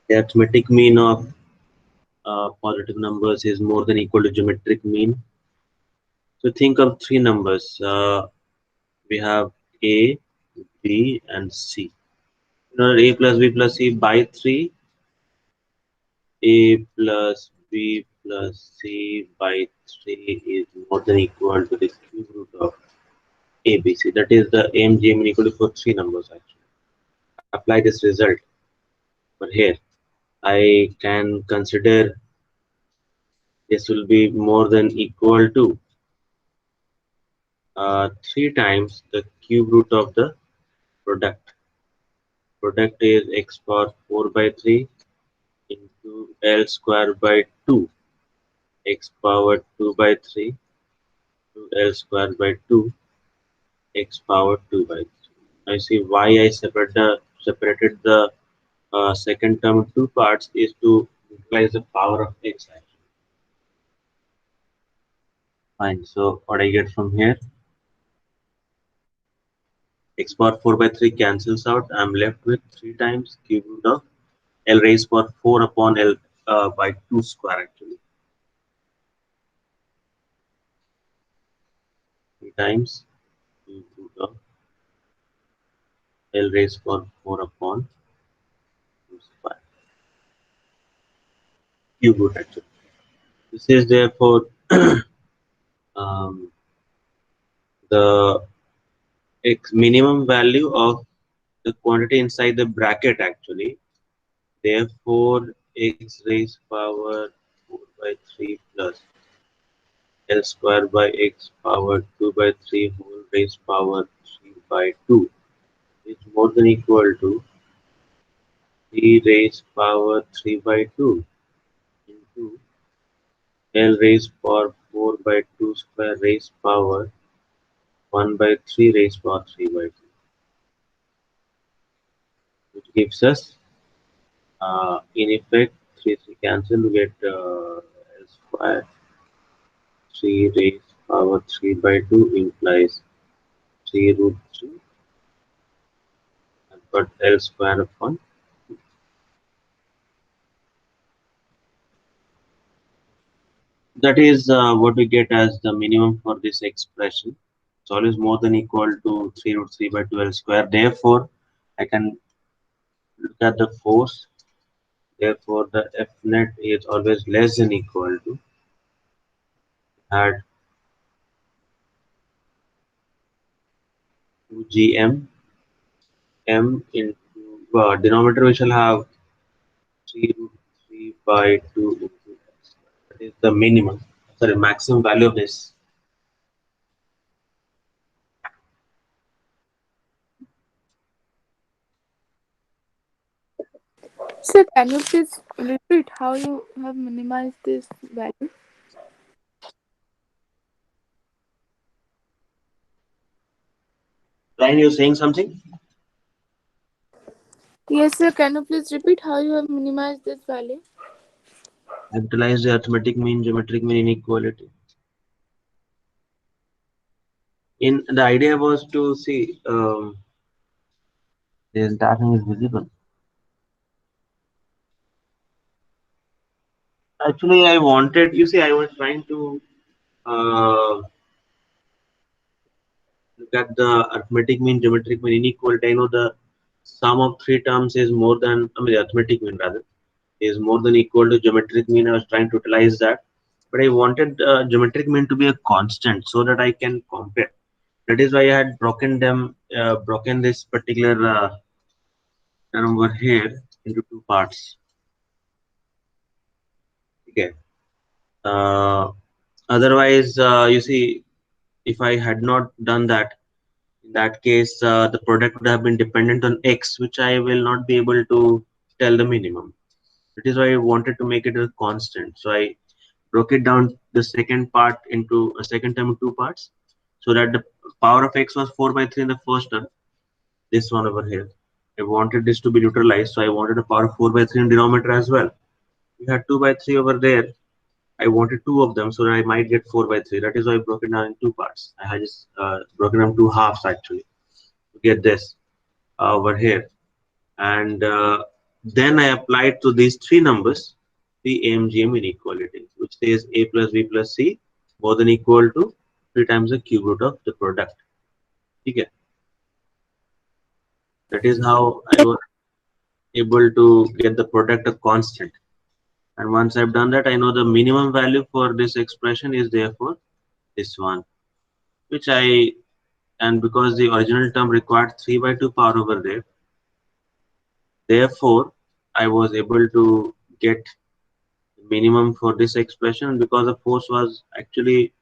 The arithmetic mean of positive numbers is more than equal to geometric mean. So think of three numbers. We have A, B, and C. You know, A plus B plus C by 3, A plus B plus C by 3 is more than equal to the cube root of ABC. That is the AMGM equal to for three numbers actually. Apply this result. But here, I can consider this will be more than equal to 3 times the cube root of the product. Product is x power 4 by 3 into L square by 2, x power 2 by 3 to L square by 2, x power 2 by 3. I see why I separated the second term in two parts is to utilize the power of x actually. Fine. So what I get from here, x power 4 by 3 cancels out. I'm left with 3 times cube root of L raised power 4 upon L by 2 square actually. 3 times cube root of L raised power 4 upon 2 square. Cube root actually. This is therefore um, the x minimum value of the quantity inside the bracket actually. Therefore, x raised power 4 by 3 plus L square by x power 2 by 3 whole raised power 3 by 2 is more than equal to 3 raised power 3 by 2 into L raised power 4 by 2 square raised power 1 by 3 raised power 3 by 2, which gives us in effect 3 cancel, we get L square 3 raised power 3 by 2 implies 3 root 3 but L square upon. That is what we get as the minimum for this expression. It's always more than equal to 3 root 3 by 12 square. Therefore, I can look at the force. Therefore, the F net is always less than equal to add 2gm m into denominator. We shall have 3 root 3 by 2 into x. That is the minimum. Sorry, maximum value of this. Sir, can you please repeat how you have minimized this value? Ryan, you're saying something? Yes, sir. Can you please repeat how you have minimized this value? Utilize the arithmetic mean, geometric mean inequality. In the idea was to see the entire thing is visible. Actually, I wanted. You see, I was trying to look at the arithmetic mean, geometric mean inequality. I know the sum of three terms is more than. I mean, the arithmetic mean rather is more than equal to geometric mean. I was trying to utilize that, but I wanted geometric mean to be a constant so that I can compare. That is why I had broken this particular term over here into two parts. Okay. Uh, Otherwise, you see, if I had not done that, in that case, the product would have been dependent on X, which I will not be able to tell the minimum. That is why I wanted to make it a constant. So I broke it down the second part into a second term in two parts, so that the power of X was 4 by 3 in the first term. This one over here. I wanted this to be neutralized, so I wanted a power of 4 by 3 in denominator as well. We had 2 by 3 over there. I wanted two of them so that I might get 4 by 3. That is why I broke it down in two parts. I had just broken down two halves actually to get this over here. And then I applied to these three numbers the AMGM inequality, which says A plus B plus C more than equal to 3 times the cube root of the product. Okay. That is how I was able to get the product a constant. And once I've done that, I know the minimum value for this expression is therefore this one, which I, and because the original term required 3 by 2 power over there, therefore I was able to get the minimum for this expression. Because the force was actually,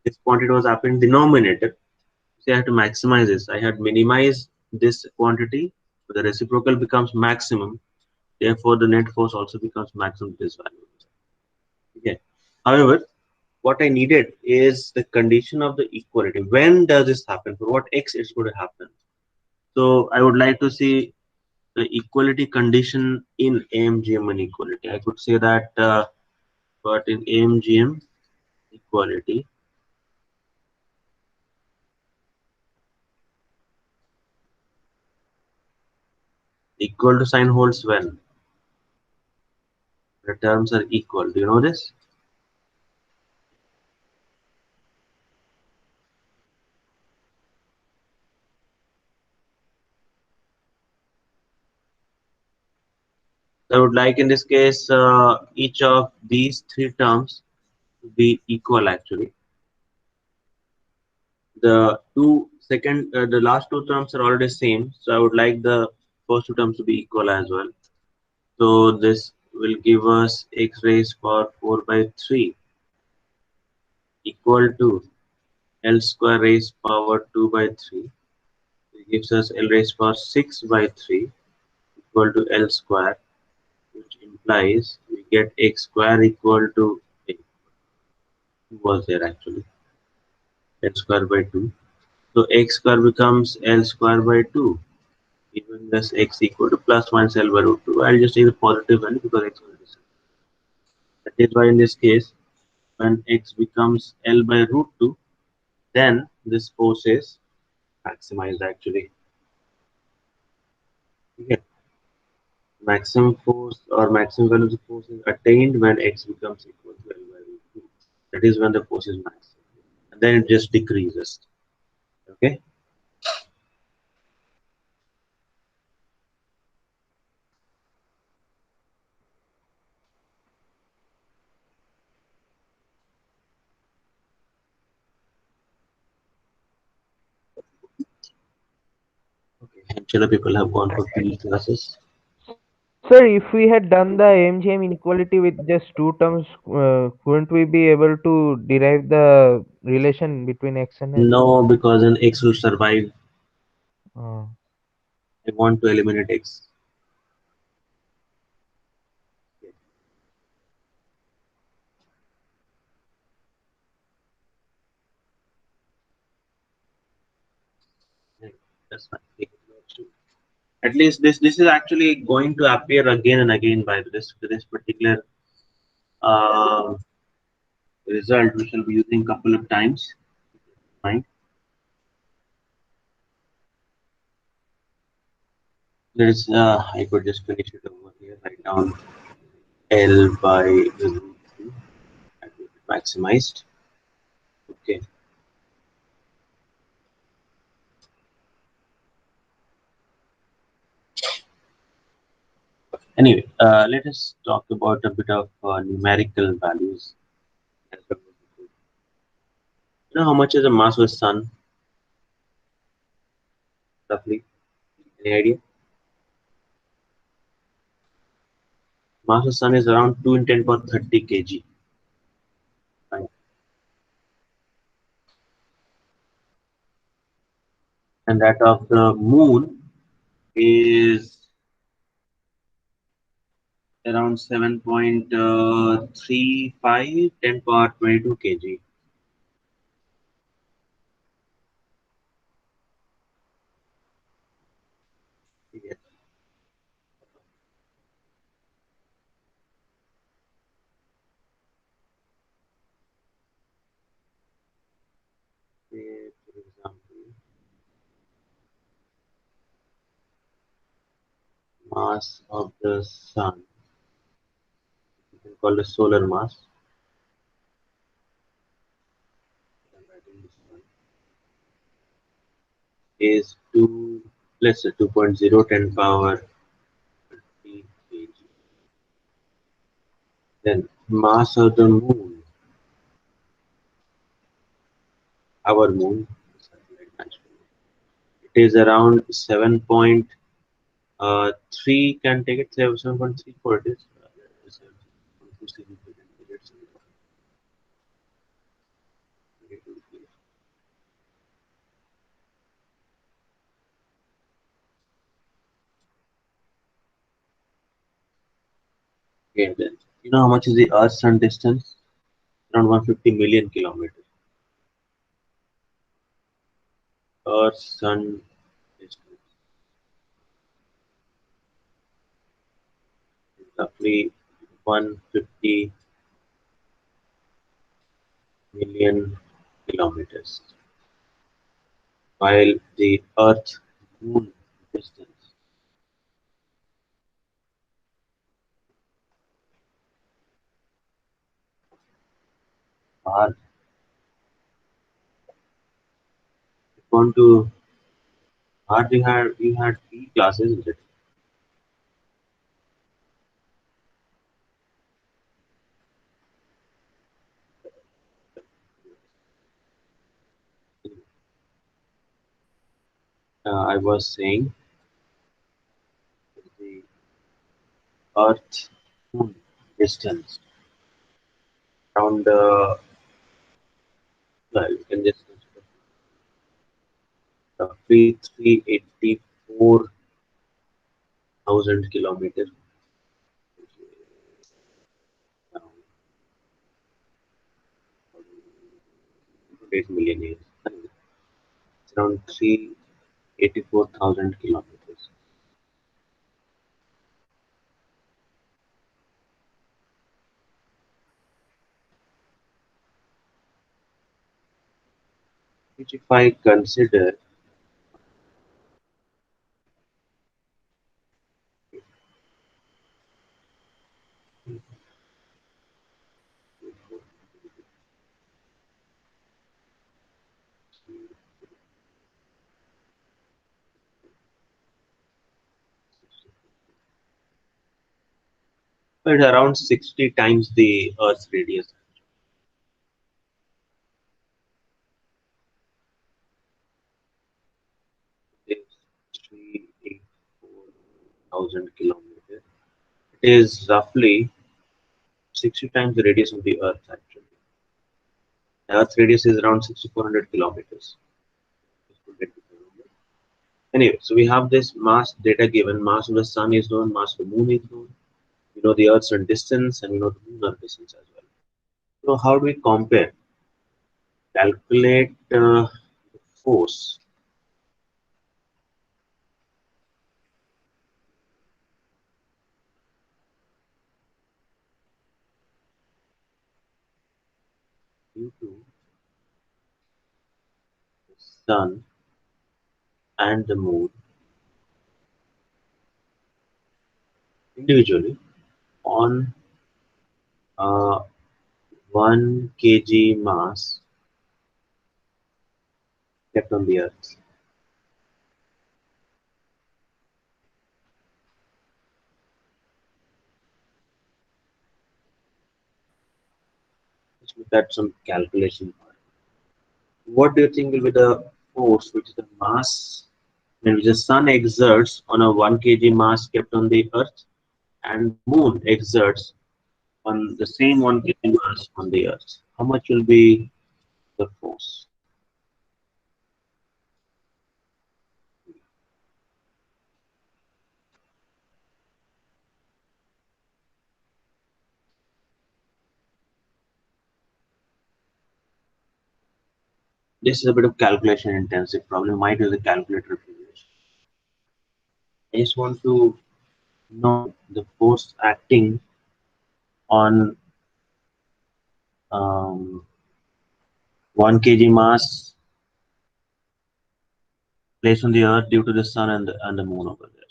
this quantity was up in denominator, so I had to maximize this. I had minimized this quantity, but the reciprocal becomes maximum, therefore the net force also becomes maximum this value. Okay. However, what I needed is the condition of the equality. When does this happen? For what x it's going to happen? So I would like to see the equality condition in AMGM inequality. I could say that, but in AMGM equality, equal to sign holds when the terms are equal. Do you know this? I would like in this case each of these three terms to be equal actually. The last two terms are already same, so I would like the first two terms to be equal as well. So this will give us x raised power 4 by 3 equal to L square raised power 2 by 3. It gives us L raised power 6 by 3 equal to L square, which implies we get x square equal to, was there actually, L square by 2. So x square becomes L square by 2, giving us x equal to plus minus L by root 2. I'll just take the positive value because x will be. That is why in this case, when x becomes L by root 2, then this force is maximized actually. Yeah. Maximum force or maximum value of the force is attained when x becomes equal to L by root 2. That is when the force is maximum. And then it just decreases. Okay. Okay. And children people have gone for PE classes. Sir, if we had done the MGM inequality with just two terms, couldn't we be able to derive the relation between x and l? No, because then x will survive. Uh, I want to eliminate x. Yeah, that's fine. At least this is actually going to appear again and again by this particular uh, result. We shall be using couple of times. Fine. There's I could just finish it over here. Write down L by the root 2 and make it maximized. Okay. Anyway, let us talk about a bit of numerical values. You know how much is the mass of the sun, roughly? Any idea? Mass of the sun is around 2 in 10 power 30 kg. Right? And that of the moon is around 7.35 10 power 22 kg. Yes. Say, for example, mass of the sun, you can call the solar mass. I'm writing this one, is 2, let's say 2.0 10 power 30 kg. Then mass of the moon, our moon, it is around 7.3, can take it 7.34 it is. Okay, then you know how much is the Earth Sun distance? Around 150 million kilometers. Earth Sun distance is roughly 150 million kilometers, while the Earth Moon distance are, going to hard you had three classes, isn't it? I was saying the Earth Moon distance around well, you can just consider roughly 384,000 kilometers, around 8 million years. It's around 384,000 kilometers, which if I consider It's around 60 times the Earth's radius. It's 384,000 kilometers. It is roughly 60 times the radius of the Earth, actually. The Earth's radius is around 6,400 kilometers. Anyway, so we have this mass data given. Mass of the sun is known, mass of the moon is known. We know the Earth's distance, and we know the moon's distance as well. So how do we compare? Calculate the force due to the sun and the moon individually on 1 kg mass kept on the Earth. Let's look at some calculation. What do you think will be the force which the mass which the sun exerts on a 1 kg mass kept on the Earth and the moon exerts on the same 1 kg mass on the Earth? How much will be the force? This is a bit of calculation intensive problem. Might use a calculator if you wish. I just want to know the force acting on 1 kg mass placed on the Earth due to the sun and the moon over there.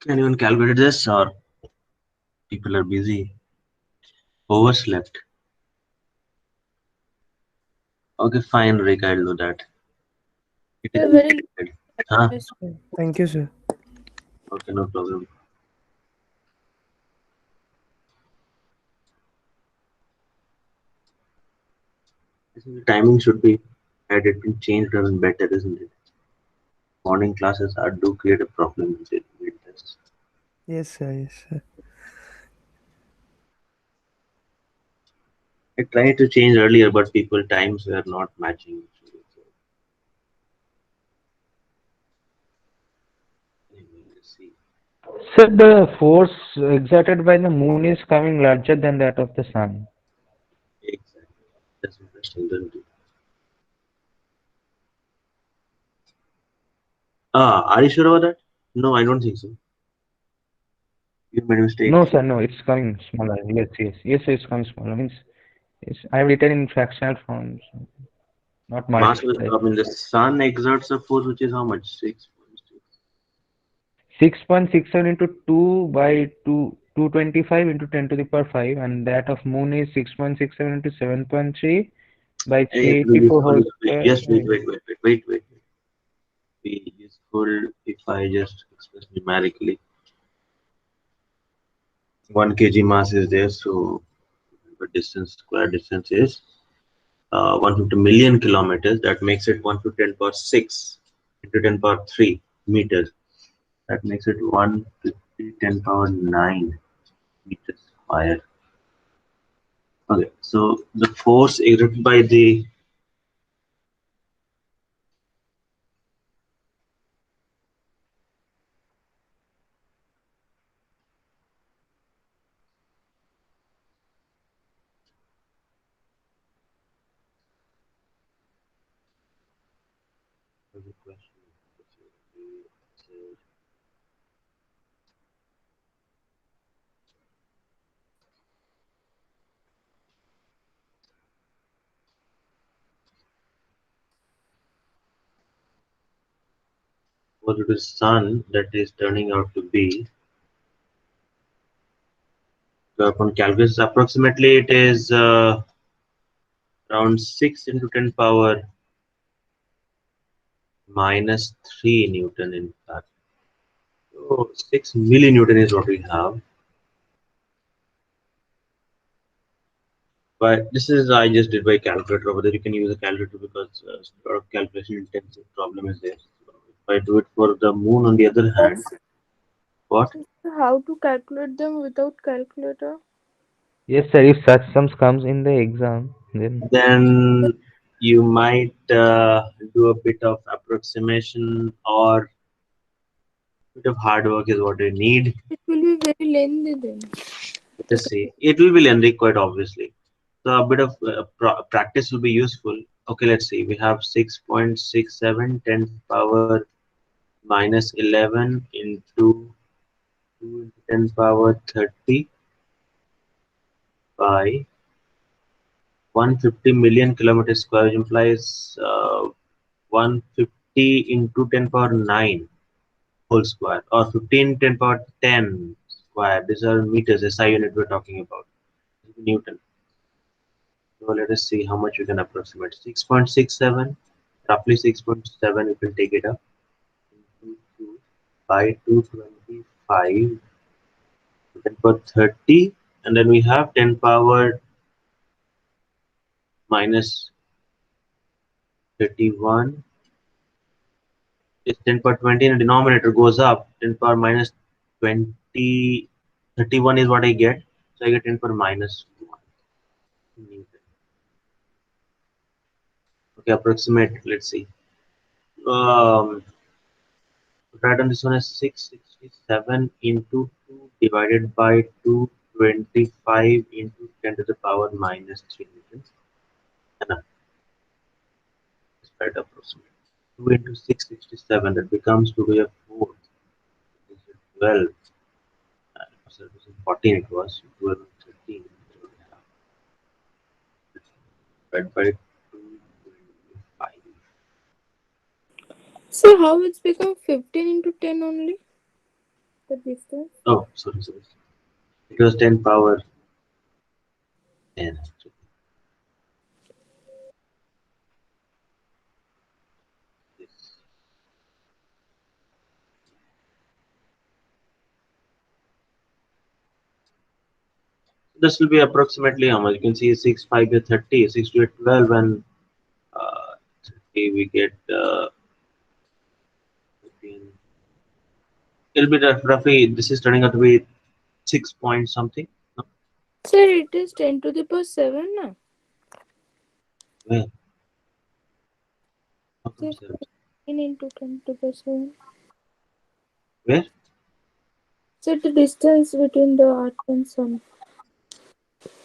Can anyone calculate this, or people are busy? Overslept. Okay, fine, Rick, I'll do that. It is They're very calculated. Huh? yes. Thank you, sir. Okay, no problem. I think the timing should be had it been changed even better, isn't it? Morning classes are do create a problem with this. Yes, sir. Yes, sir. I tried to change earlier, but people times were not matching. Actually. So anyway, let's see. So the force exerted by the moon is coming larger than that of the sun. Exactly. That's interesting, isn't it? Ah, are you sure about that? No, I don't think so. You made a mistake. No, sir, no, it's coming smaller. Yes, yes, yes, it's coming smaller. Means it's, I have written in fractional form, so not Mass, multiplied. I mean, the sun exerts a force which is how much? 6.6. 6.67 into 2 by 225 into 10 to the power 5, and that of moon is 6.67 into 7.3 by It will be 384 useful. whole square. Just wait. Be useful if I just express numerically. 1 kg mass is there, so the distance, square distance is 150 million kilometers. That makes it 150 10 power 6 into 10 power 3 meters. That makes it 150 10 power 9 meters square. Okay, so the force exerted by the what it is sun that is turning out to be. So upon calculation, approximately it is around 6 into 10 power minus 3 Newton in fact. So 6 millinewton is what we have. But this is I just did by calculator. Over there you can use a calculator because a lot of calculation intensive problem is there. So if I do it for the moon on the other hand, Yes. what? How to calculate them without calculator? Yes, sir, if such sums comes in the exam, then Then you might do a bit of approximation or bit of hard work is what you need. It will be very lengthy then. Let us see. It will be lengthy quite obviously. So a bit of practice will be useful. Okay, let's see. We have 6.67 10 power minus 11 into 2 into 10 power 30 by 150 million kilometers square, which implies 150 into 10 power 9 whole square, or 15 10 power 10 square. These are meters, SI unit we're talking about. Newton. So let us see how much we can approximate. 6.67, roughly 6.7, you can take it up into 2 by 225 10 power 30, and then we have 10 power minus 31 is 10 power 20, and the denominator goes up. 10 power minus 20, 31 is what I get, so I get 10 power minus 1 Newton. Okay, approximate, let's see. Right on this one is 667 into 2 divided by 225 into 10 to the power minus 3 newtons. And right approximate. 2 into 667, that becomes to be a 4. This is 12. So it was 14, it was 12 and 13. Divided by 225. So how it's become 15 into 10 only? The distance? Oh, sorry. It was 10 power 10. Actually. Yes. This will be approximately how much? You can see 6, 5 is 30, 6 to 12, and we get it'll be roughly, this is turning out to be 6 point something. No? Sir, it is 10 to the power 7 now. Where? How come Sir, 7? 10 into 10 to the power 7. Where? Sir, the distance between the earth and sun.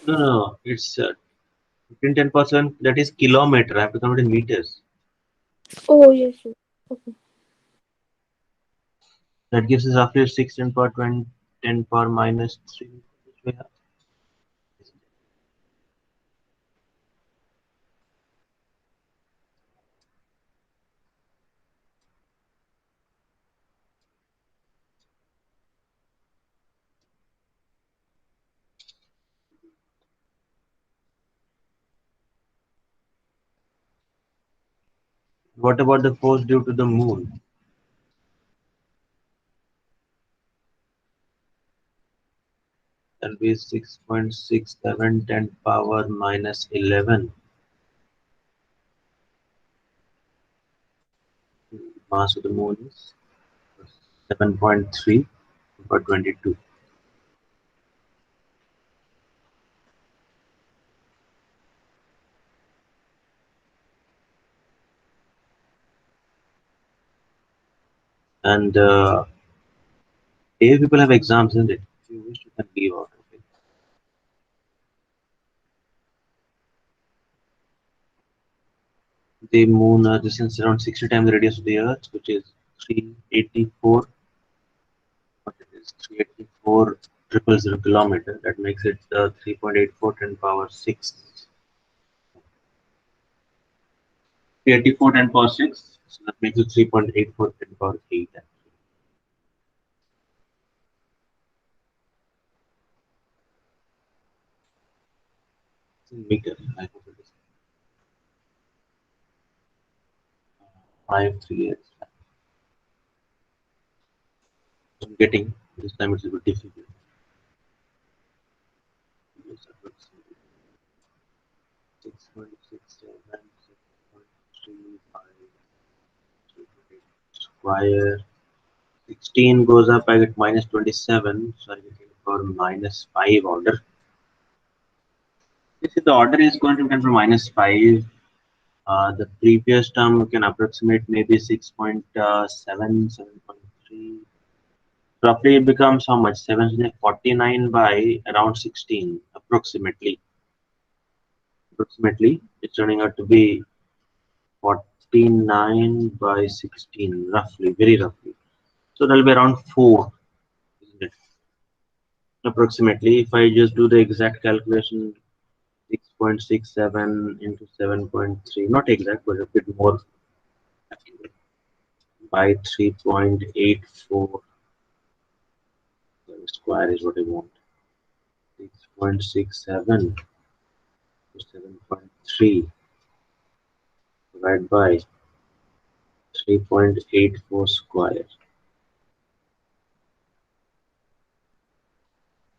No, no, no. It's 10%. That is kilometer. I have to convert in meters. Oh, yes, sir. Okay. That gives us roughly 6 10 power 20, 10 power minus 3. Which we have. What about the force due to the moon? That will be 6.67 10 power minus 11. Mass of the moon is 7.3 per 22. And if people have exams, isn't it? If you wish, you can leave out. Okay. The moon distance around 60 times the radius of the Earth, which is 384. What it is? 384 triple zero kilometer. That makes it 3.84 10 power 6. 384 10 power 6. So that makes it 3.84 10 power 8. In meters. I hope it is 538. I'm getting this time it's a bit difficult. 6.67 square. 16 goes up, I get minus 27, so I get it for minus 5 order. You see, the order is going to be 10 for minus 5. The previous term we can approximate maybe 6.7, 7.3. Roughly it becomes how much? 749 by around 16, approximately. Approximately, it's turning out to be 49 by 16, roughly, very roughly. So that'll be around 4, isn't it? Approximately, if I just do the exact calculation, 6.67 into 7.3, not exact, but a bit more accurate, by 3.84 square is what I want. 6.67 to 7.3 divided by 3.84 square.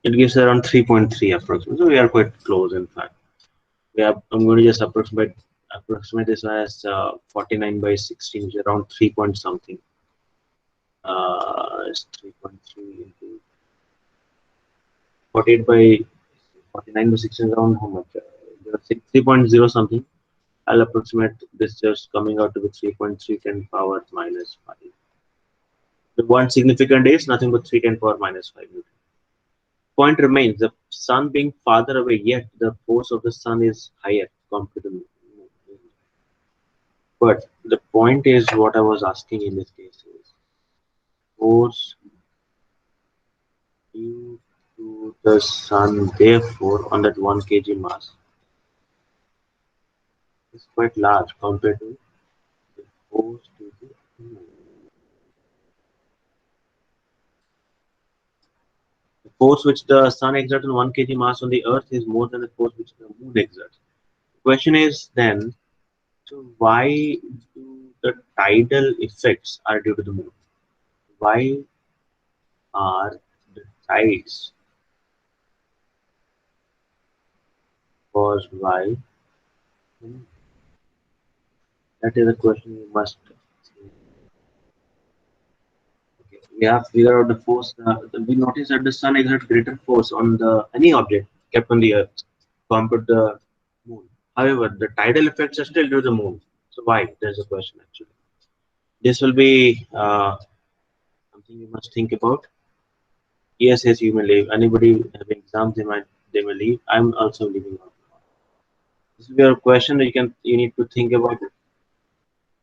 It gives around 3.3 approximately. So we are quite close, in fact. I'm going to just approximate this as 49 by 16, which is around 3 point something. It's 3.3 into 48 by 49 by 16 around how much? 3.0 something. I'll approximate this just coming out to be 3.3 10 power minus 5. The one significant is nothing but 3 10 power minus 5 Newton. Point remains, the sun being farther away, yet the force of the sun is higher compared to the moon. But the point is, what I was asking in this case is force due to the sun, therefore, on that 1 kg mass is quite large compared to the force to the moon. The force which the sun exerts on 1 kg mass on the earth is more than the force which the moon exerts. The question is then, so why do the tidal effects are due to the moon? Why are the tides caused by the moon? That is a question you must think. Okay. We have figured out the force. We notice that the sun exerts greater force on the any object kept on the earth compared to the moon. However, the tidal effects are still due to the moon. So why? There's a question actually. This will be something you must think about. Yes, yes, you may leave. Anybody having exams, they may leave. I'm also leaving out. This will be a question you need to think about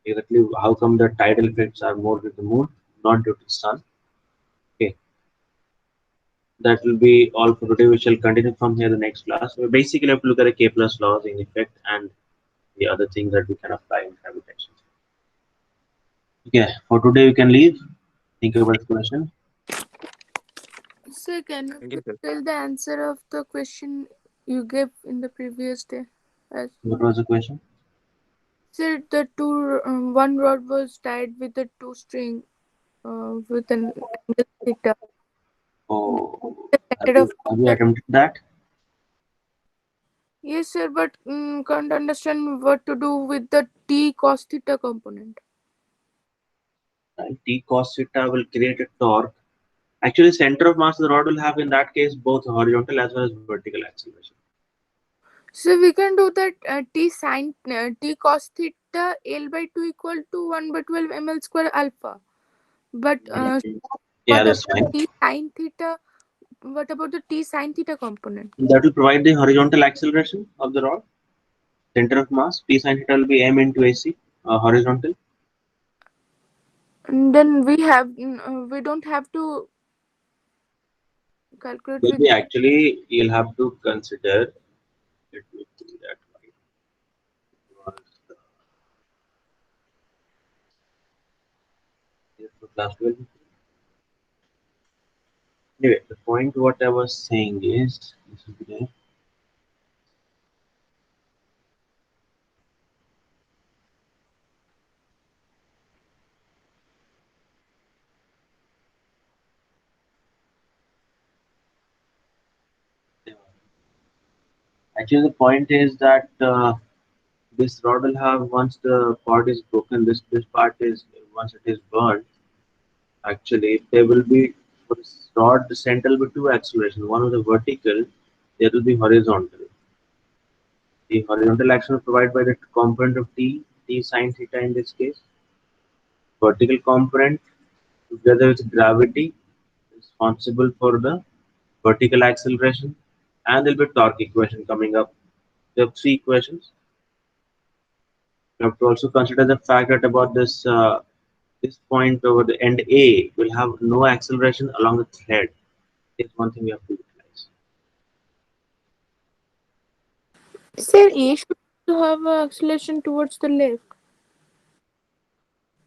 exactly how come the tidal effects are more due to the moon, not due to the sun. Okay, that will be all for today. We shall continue from here the next class. We basically have to look at the K plus laws in effect and the other things that we can apply in gravitation. Okay, for today we can leave. Think about the question. Sir, can you Thank you, please sir. tell the answer of the question you gave in the previous day? As What was the question? sir, the one rod was tied with the two string with an angle theta. Oh, The center of have you that. attempted that? Yes, sir, but can't understand what to do with the t cos theta component. Right? T cos theta will create a torque. Actually, center of mass of the rod will have in that case both horizontal as well as vertical acceleration. So we can do that t sin t cos theta L by 2 equal to 1 by 12 ml square alpha. But Yeah, what that's about fine. t sin theta? What about the t sin theta component? That will provide the horizontal acceleration of the rod. Center of mass, P sin theta will be m into AC, horizontal. And then we don't have to calculate with Maybe actually you'll have to consider it will be that way. Because, for class 12. Anyway, the point what I was saying is this will be there. Actually, the point is that this rod will have once the part is broken, this part is once it is burned. Actually, there will be for this rod the center will be two acceleration. One will be vertical, the other will be horizontal. The horizontal action is provided by the component of t sine theta in this case. Vertical component together with gravity responsible for the vertical acceleration, and there will be torque equation coming up. There are three equations. You have to also consider the fact that about this point over the end A will have no acceleration along the thread. Is one thing we have to utilize. sir A should have a acceleration towards the left.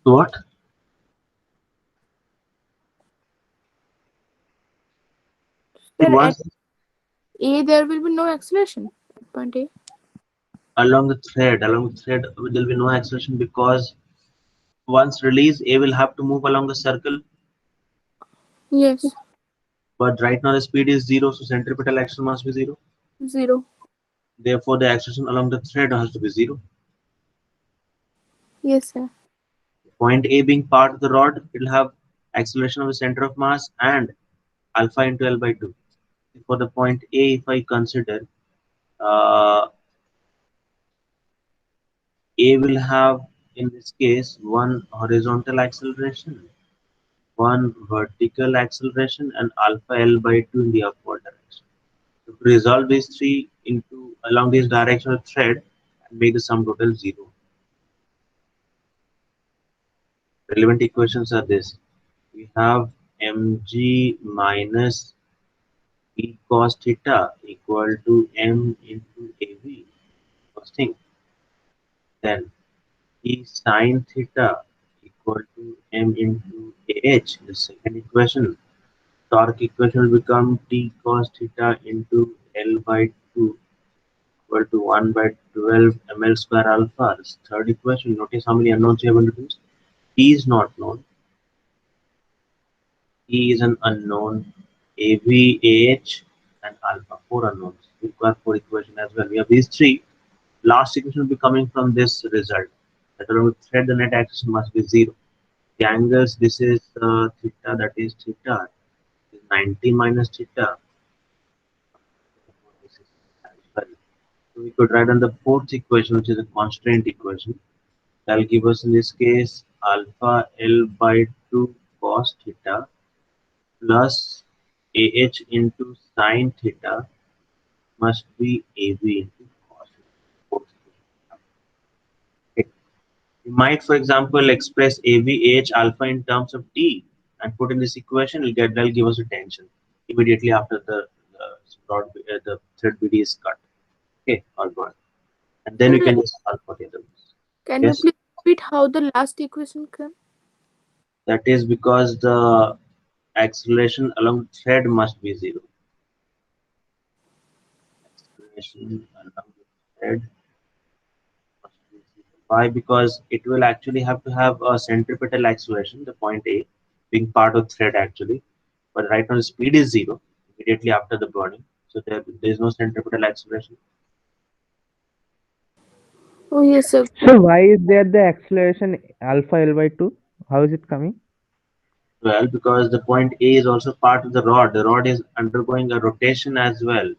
So what? Sir, at Once A there will be no acceleration at point A. along the thread, there will be no acceleration because once released, A will have to move along the circle. Yes, But right now the speed is zero, so centripetal action must be zero. 0. Therefore, the acceleration along the thread has to be zero. Yes, sir. Point A being part of the rod, it will have acceleration of the center of mass and alpha into L by 2. For the point A, if I consider, uh, A will have in this case one horizontal acceleration, one vertical acceleration, and alpha L by 2 in the upward direction. So to resolve these three into along this directional thread and make the sum total zero. Relevant equations are this. We have mg minus e cos theta equal to m into av. First thing. Then e sin theta equal to m into ah. The second equation. Torque equation will become t cos theta into L by 2 equal to 1 by 12 ml square alpha. This third equation. Notice how many unknowns you have introduced. T is not known. E is an unknown. AV, AH, and alpha. Four unknowns. We require four equations as well. We have these three. Last equation will be coming from this result. That along with thread, the net acceleration must be zero. The angles, this is theta, that is theta, is 90 minus theta. This is alpha. So we could write on the fourth equation, which is a constraint equation. That will give us in this case alpha L by 2 cos theta plus AH into sine theta must be AB into cos theta. Okay. You might, for example, express ABH alpha in terms of T and put in this equation. That'll give us a tension immediately after the thread BD is cut. Okay, all good. And then Sir, you can just solve for the other ones. can you Yes, please repeat how the last equation came? that is because the acceleration along the thread must be zero. Acceleration along the thread must be zero. Why? Because it will actually have to have a centripetal acceleration, the point A, being part of thread actually. But right now the speed is zero immediately after the burning. So there is no centripetal acceleration. Oh, yes, sir. So why is there the acceleration alpha L by 2? How is it coming? Well, because the point A is also part of the rod. The rod is undergoing a rotation as well.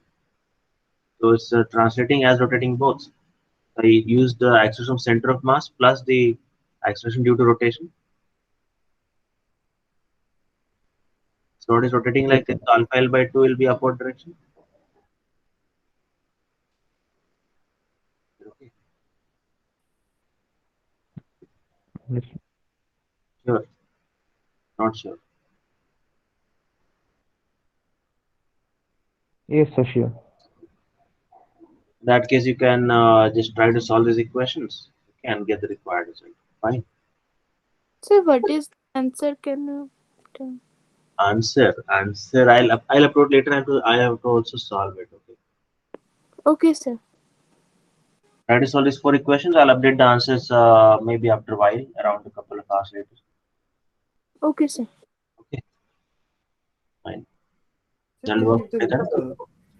So it's translating as rotating both. I use the acceleration of center of mass plus the acceleration due to rotation. So rod is rotating Yes, like this. So alpha L by 2 will be upward direction. Okay, yes, sure, not sure. yes, sir, sure. In that case, you can just try to solve these equations. You can get the required result. Fine. Sir, what is the answer? Can you tell? Answer. I'll upload later. I have to also solve it. Okay. Okay, sir. Try to solve these four equations. I'll update the answers maybe after a while, around a couple of hours later. Okay, sir. Okay, fine. Sir, Then can work give the together. video.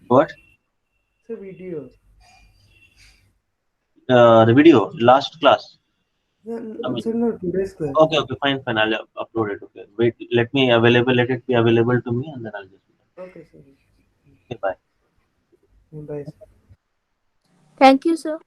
What? Sir, video. The video, last class. I mean, Sir, no, today's class. okay, okay, fine, fine. I'll upload it. Okay, wait. Let it be available to me, and then I'll just. Okay, sir. Okay, bye. Bye, sir. Thank you, sir.